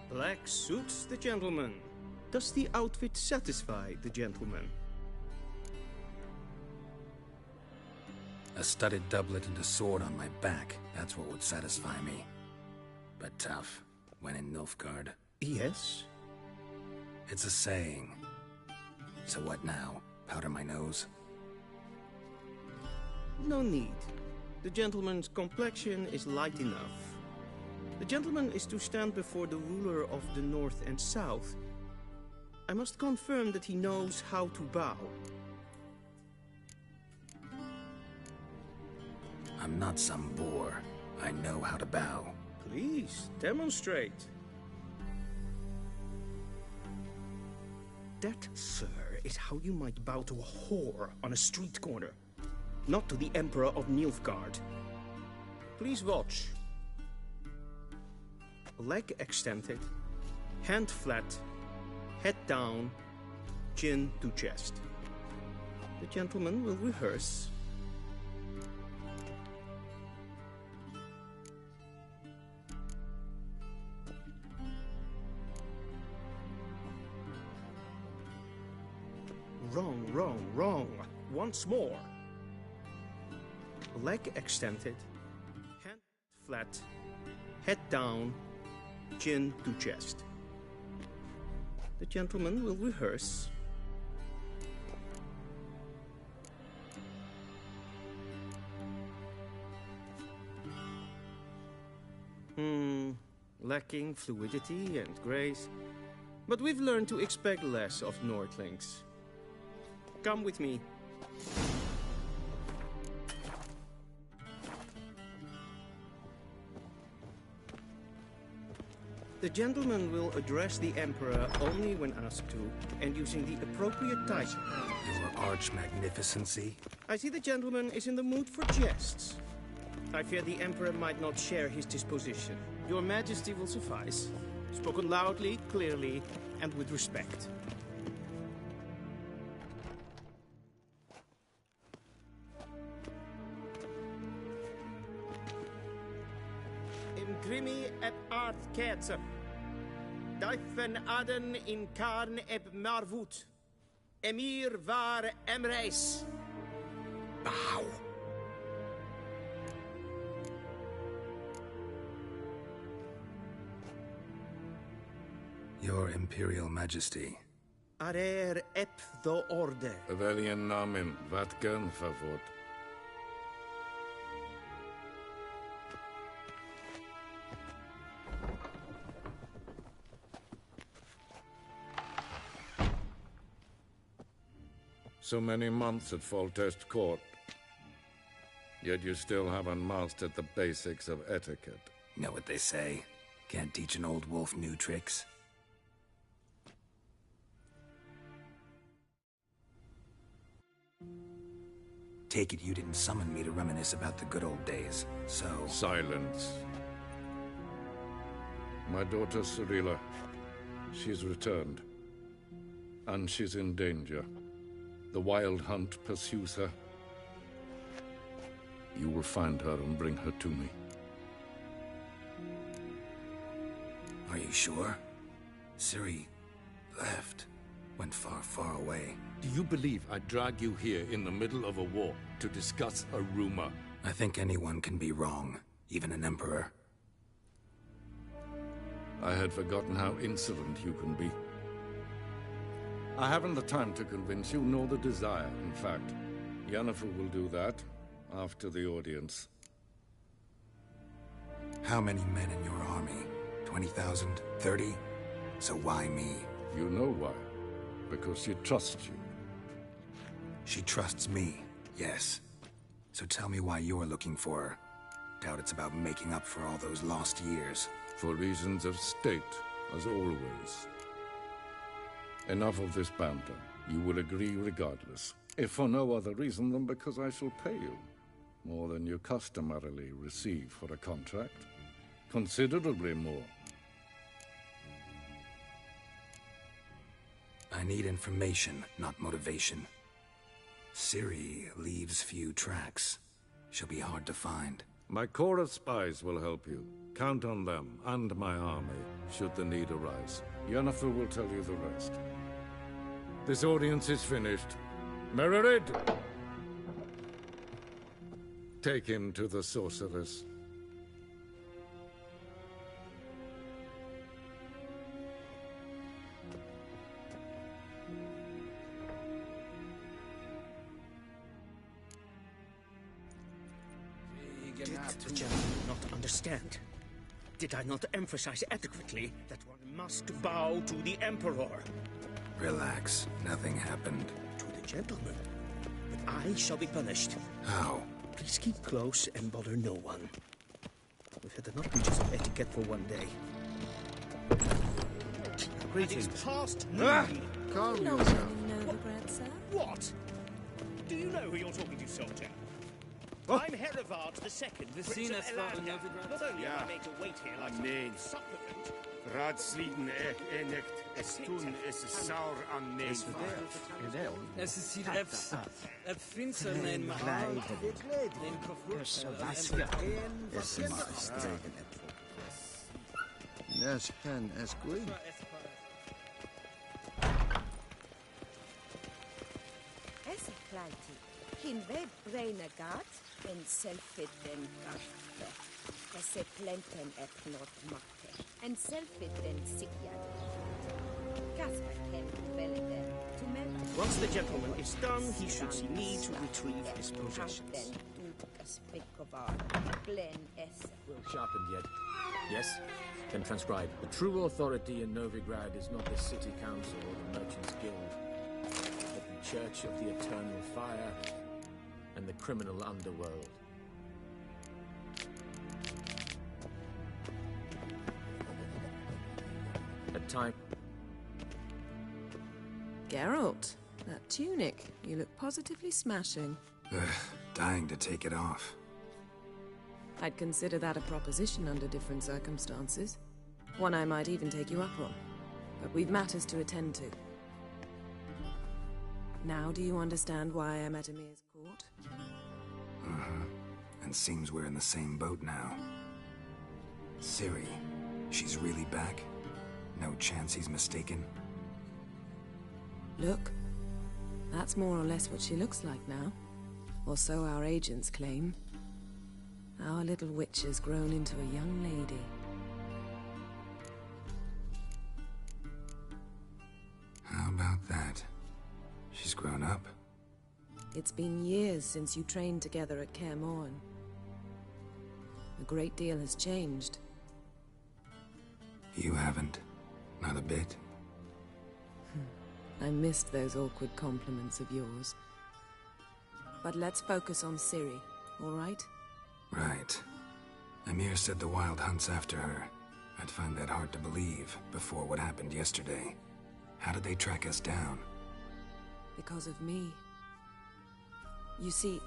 Black suits the gentleman. Does the outfit satisfy the gentleman? A studded doublet and a sword on my back. That's what would satisfy me. But tough, when in Nilfgaard. Yes? It's a saying. So what now? Powder my nose? No need. The gentleman's complexion is light enough. The gentleman is to stand before the ruler of the North and South. I must confirm that he knows how to bow. I'm not some boor. I know how to bow. Please, demonstrate. That, sir, is how you might bow to a whore on a street corner. Not to the Emperor of Nilfgaard. Please watch. Leg extended, hand flat, head down, chin to chest. The gentleman will rehearse. Wrong, wrong, wrong. Once more. Leg extended, hand flat, head down, chin to chest. The gentleman will rehearse. Lacking fluidity and grace. But we've learned to expect less of Nordlings. Come with me. The gentleman will address the Emperor only when asked to, and using the appropriate title. Your arch-magnificency? I see the gentleman is in the mood for jests. I fear the Emperor might not share his disposition. Your Majesty will suffice. Spoken loudly, clearly, and with respect. Imgrimi et art ketzer. Dijfen aden in karn eb marvoet. Emir var Emreis. Bow. Your Imperial Majesty. Arer ep the orde. Veljen namen, vatgen favor. So many months at Foltest Court. Yet you still haven't mastered the basics of etiquette. Know what they say? Can't teach an old wolf new tricks. Take it you didn't summon me to reminisce about the good old days, so... Silence. My daughter Cirilla, she's returned. And she's in danger. The Wild Hunt pursues her. You will find her and bring her to me. Are you sure? Ciri left. Went far, far away. Do you believe I'd drag you here in the middle of a war to discuss a rumor? I think anyone can be wrong, even an emperor. I had forgotten how insolent you can be. I haven't the time to convince you, nor the desire, in fact. Yennefer will do that after the audience. How many men in your army? 20,000? 30? So why me? You know why. Because she trusts you. She trusts me, yes. So tell me why you're looking for her. Doubt it's about making up for all those lost years. For reasons of state, as always. Enough of this banter. You will agree regardless. If for no other reason than because I shall pay you. More than you customarily receive for a contract. Considerably more. I need information, not motivation. Ciri leaves few tracks. She'll be hard to find. My corps of spies will help you. Count on them, and my army, should the need arise. Yennefer will tell you the rest. This audience is finished. Mererid! Take him to the sorceress. Did the gentleman not understand? Did I not emphasize adequately that one must bow to the Emperor? Relax. Nothing happened. To the gentleman. But I shall be punished. How? Please keep close and bother no one. We've had enough breaches of etiquette for one day. Greetings. It's past noon. Calm Hello, yourself. Novigrad, sir. What? Do you know who you're talking to, soldier? I'm Herivard II, Prince of Eladgar. Not only am I made to wait here like some supplement. Raadsliden enicht, es tun es saur an neem. Es is hier het vriendsen en maal. Yes, hen as green. Es pleiti. Hin web braine gat en selfit den garte. Es plenten not matte. En selfit den sikiad. Casper ken velede. To melt. Once the gentleman is done, he should see me to retrieve his possessions. Well sharpened yet. Yes? Then transcribe. The true authority in Novigrad is not the city council or the merchants' guild, but the Church of the Eternal Fire and the criminal underworld. At time... Geralt, that tunic. You look positively smashing. Ugh, dying to take it off. I'd consider that a proposition under different circumstances. One I might even take you up on. But we've matters to attend to. Now do you understand why I'm at Emir's court? Uh-huh. And seems we're in the same boat now. Ciri, she's really back? No chance he's mistaken? Look, That's more or less what she looks like now. Or so our agents claim. Our little witch has grown into a young lady. How about that? She's grown up? It's been years since you trained together at Kaer Morhen. A great deal has changed. You haven't? Not a bit? I missed those awkward compliments of yours. But let's focus on Ciri, all right? Right. Emir said the Wild Hunt's after her. I'd find that hard to believe before what happened yesterday. How did they track us down? Because of me. You see,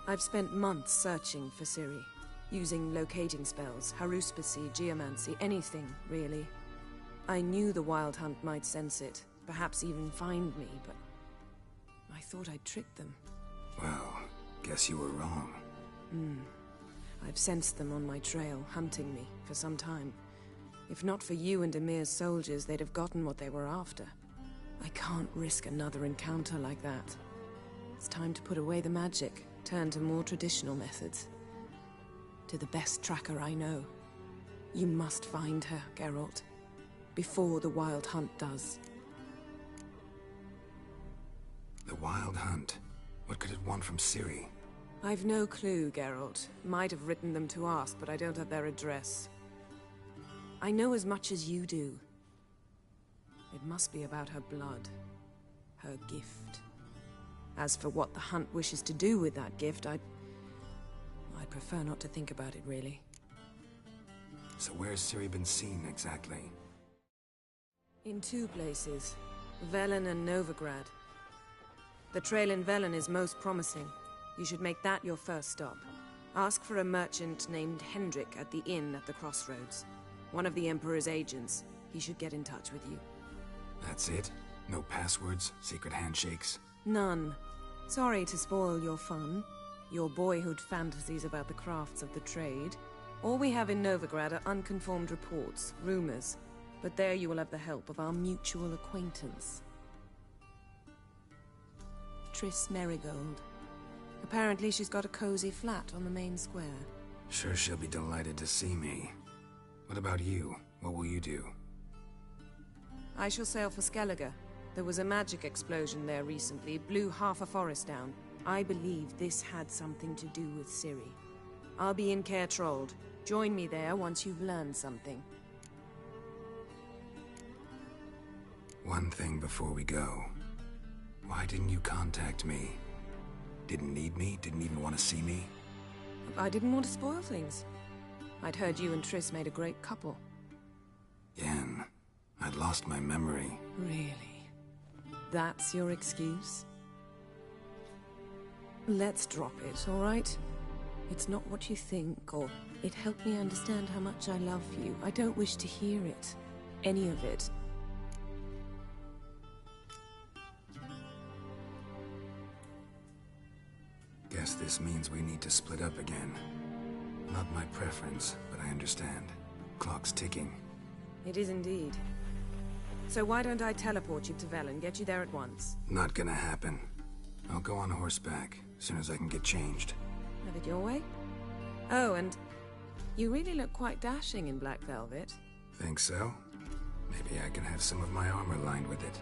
I've spent months searching for Ciri, using locating spells, haruspicy, geomancy, anything, really. I knew the Wild Hunt might sense it, perhaps even find me, but I thought I'd tricked them. Well, guess you were wrong. I've sensed them on my trail, hunting me, for some time. If not for you and Emir's soldiers, they'd have gotten what they were after. I can't risk another encounter like that. It's time to put away the magic, turn to more traditional methods. To the best tracker I know. You must find her, Geralt. Before the Wild Hunt does. The Wild Hunt? What could it want from Ciri? I've no clue, Geralt. Might have written them to ask, but I don't have their address. I know as much as you do. It must be about her blood. Her gift. As for what the Hunt wishes to do with that gift, I'd prefer not to think about it, really. So where's Ciri been seen, exactly? In two places. Velen and Novigrad. The trail in Velen is most promising. You should make that your first stop. Ask for a merchant named Hendrik at the inn at the crossroads. One of the Emperor's agents. He should get in touch with you. That's it? No passwords? Secret handshakes? None. Sorry to spoil your fun. Your boyhood fantasies about the crafts of the trade. All we have in Novigrad are unconfirmed reports, rumors. But there you will have the help of our mutual acquaintance. Triss Merigold. Apparently she's got a cozy flat on the main square. Sure she'll be delighted to see me. What about you? What will you do? I shall sail for Skellige. There was a magic explosion there recently, blew half a forest down. I believe this had something to do with Ciri. I'll be in Caer Trolde. Join me there once you've learned something. One thing before we go. Why didn't you contact me? Didn't need me? Didn't even want to see me? I didn't want to spoil things. I'd heard you and Triss made a great couple. Yen, I'd lost my memory. Really? That's your excuse? Let's drop it, all right? It's not what you think, or it helped me understand how much I love you. I don't wish to hear it. Any of it. Guess this means we need to split up again. Not my preference, but I understand. Clock's ticking. It is indeed. So why don't I teleport you to Velen, get you there at once? Not gonna happen. I'll go on horseback, as soon as I can get changed. Have it your way? Oh, and you really look quite dashing in black velvet. Think so? Maybe I can have some of my armor lined with it.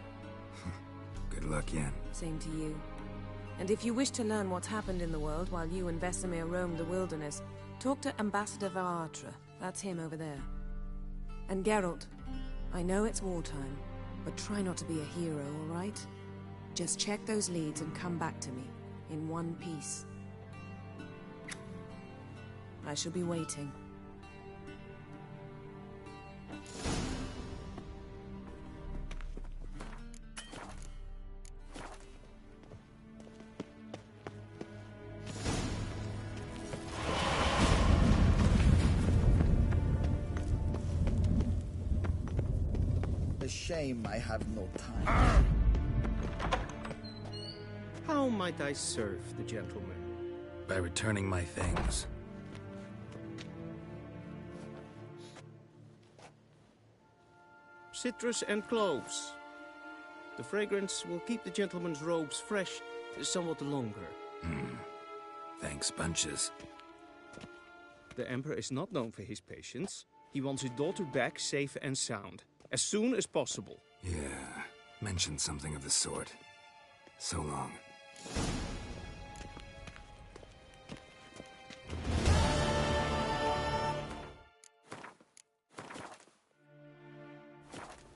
Good luck, Yen. Same to you. And if you wish to learn what's happened in the world while you and Vesemir roamed the wilderness, talk to Ambassador Varatra. That's him over there. And Geralt, I know it's wartime, but try not to be a hero, all right? Just check those leads and come back to me, in one piece. I shall be waiting. Shame I have no time. How might I serve the gentleman? By returning my things. Citrus and cloves. The fragrance will keep the gentleman's robes fresh somewhat longer. Thanks, bunches. The Emperor is not known for his patience. He wants his daughter back safe and sound, as soon as possible. Yeah, mentioned something of the sort. So long.